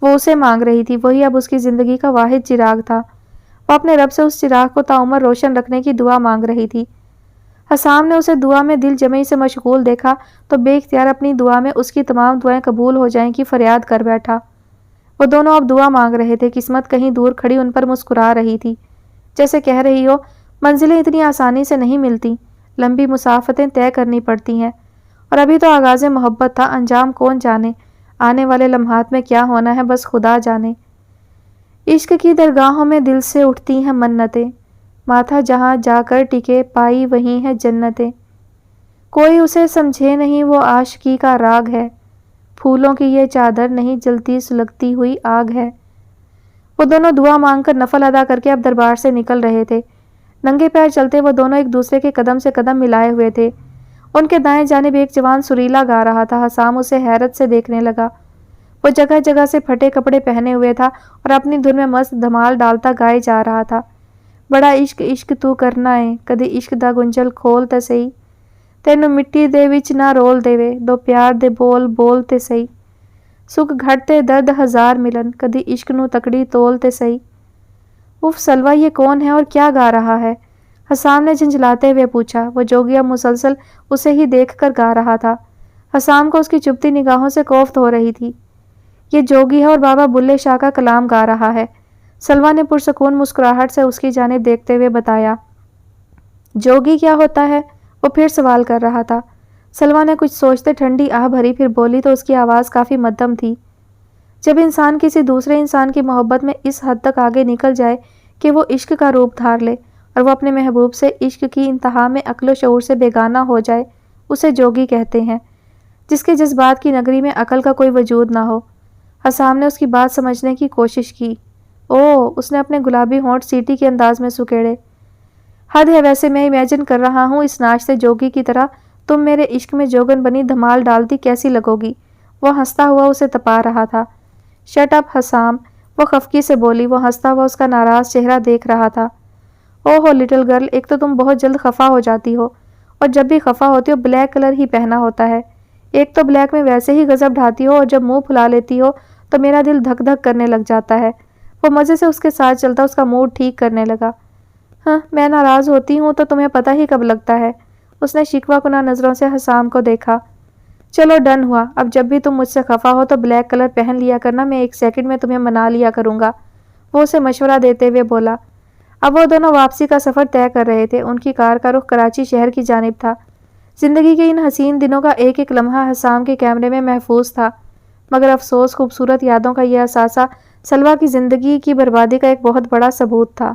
وہ اسے مانگ رہی تھی، وہی اب اس کی زندگی کا واحد چراغ تھا۔ وہ اپنے رب سے اس چراغ کو تعمر روشن رکھنے کی دعا مانگ رہی تھی۔ حسام نے اسے دعا میں دل جمعی سے مشغول دیکھا تو بے اختیار اپنی دعا میں اس کی تمام دعائیں قبول ہو جائیں کی فریاد کر بیٹھا۔ وہ دونوں اب دعا مانگ رہے تھے۔ قسمت کہیں دور کھڑی ان پر مسکرا رہی تھی، جیسے کہہ رہی ہو منزلیں اتنی آسانی سے نہیں ملتی، لمبی مسافتیں طے کرنی پڑتی ہیں، اور ابھی تو آغاز محبت تھا، انجام کون جانے، آنے والے لمحات میں کیا ہونا ہے بس خدا جانے۔ عشق کی درگاہوں میں دل سے اٹھتی ہیں منتیں، ماتھا جہاں جا کر ٹکے پائی وہیں ہے جنتیں۔ کوئی اسے سمجھے نہیں وہ عاشقی کا راگ ہے، پھولوں کی یہ چادر نہیں جلتی سلگتی ہوئی آگ ہے۔ وہ دونوں دعا مانگ کر نفل ادا کر کے اب دربار سے نکل رہے تھے۔ ننگے پیر چلتے وہ دونوں ایک دوسرے کے قدم سے قدم ملائے ہوئے تھے۔ ان کے دائیں جانب ایک جوان سریلا گا رہا تھا۔ حسام اسے حیرت سے دیکھنے لگا۔ وہ جگہ جگہ سے پھٹے کپڑے پہنے ہوئے تھا اور اپنی دھن میں مست دھمال ڈالتا گائے جا رہا تھا۔ بڑا عشق عشق تو کرنا ہے، کدی عشق دا گنجل کھول تے سہی، تینوں مٹی دے وچ نہ رول دیوے، دو پیار دے بول بول تے سہی، سکھ گھٹ تے درد ہزار ملن، کدی عشق نو تکڑی تول تے سہی۔ اف سلویٰ یہ کون ہے اور کیا گا رہا ہے؟ حسام نے جھنجھلاتے ہوئے پوچھا۔ وہ جوگی اب مسلسل اسے ہی دیکھ کر گا رہا تھا۔ حسام کو اس کی چبھتی نگاہوں سے کوفت ہو رہی تھی۔ یہ جوگی ہے اور بابا بلے شاہ کا کلام گا رہا ہے، سلویٰ نے پرسکون مسکراہٹ سے اس کی جانب دیکھتے ہوئے بتایا۔ جوگی کیا ہوتا ہے؟ وہ پھر سوال کر رہا تھا۔ سلویٰ نے کچھ سوچتے ٹھنڈی آہ بھری، پھر بولی تو اس کی آواز کافی مدھم تھی۔ جب انسان کسی دوسرے انسان کی محبت میں اس حد تک آگے نکل جائے کہ وہ عشق کا روپ دھار لے اور وہ اپنے محبوب سے عشق کی انتہا میں عقل و شعور سے بیگانہ ہو جائے، اسے جوگی کہتے ہیں، جس کے جذبات کی نگری میں عقل کا کوئی وجود نہ ہو۔ حسام نے اس کی بات سمجھنے کی کوشش کی۔ اوہ، اس نے اپنے گلابی ہونٹ سیٹی کے انداز میں سکیڑے۔ حد ہے، ویسے میں امیجن کر رہا ہوں اس ناچتے جوگی کی طرح تم میرے عشق میں جوگن بنی دھمال ڈالتی کیسی لگو گی۔ وہ ہنستا ہوا اسے تپا رہا تھا۔ شٹ اپ حسام، وہ خفگی سے بولی۔ وہ ہنستا ہوا اس کا ناراض چہرہ دیکھ رہا تھا۔ اوہ ہو لٹل گرل، ایک تو تم بہت جلد خفا ہو جاتی ہو، اور جب بھی خفا ہوتی ہو بلیک کلر ہی پہنا ہوتا ہے۔ ایک تو بلیک میں ویسے ہی غضب ڈھاتی ہو اور جب منہ پھلا لیتی ہو تو میرا دل دھک دھک کرنے لگ جاتا ہے۔ وہ مزے سے اس کے ساتھ چلتا اس کا موڈ ٹھیک کرنے لگا۔ ہاں میں ناراض ہوتی ہوں تو تمہیں پتہ ہی کب لگتا ہے۔ اس نے شکوہ کناں نظروں سے حسام کو دیکھا۔ چلو ڈن ہوا، اب جب بھی تم مجھ سے خفا ہو تو بلیک کلر پہن لیا کرنا، میں 1 سیکنڈ میں تمہیں منا لیا کروں گا، وہ اسے مشورہ دیتے ہوئے بولا۔ اب وہ دونوں واپسی کا سفر طے کر رہے تھے۔ ان کی کار کا رخ کراچی شہر کی جانب تھا۔ زندگی کے ان حسین دنوں کا ایک ایک لمحہ حسام کے کیمرے میں محفوظ تھا، مگر افسوس خوبصورت یادوں کا یہ اثاثہ سلویٰ کی زندگی کی بربادی کا ایک بہت بڑا ثبوت تھا۔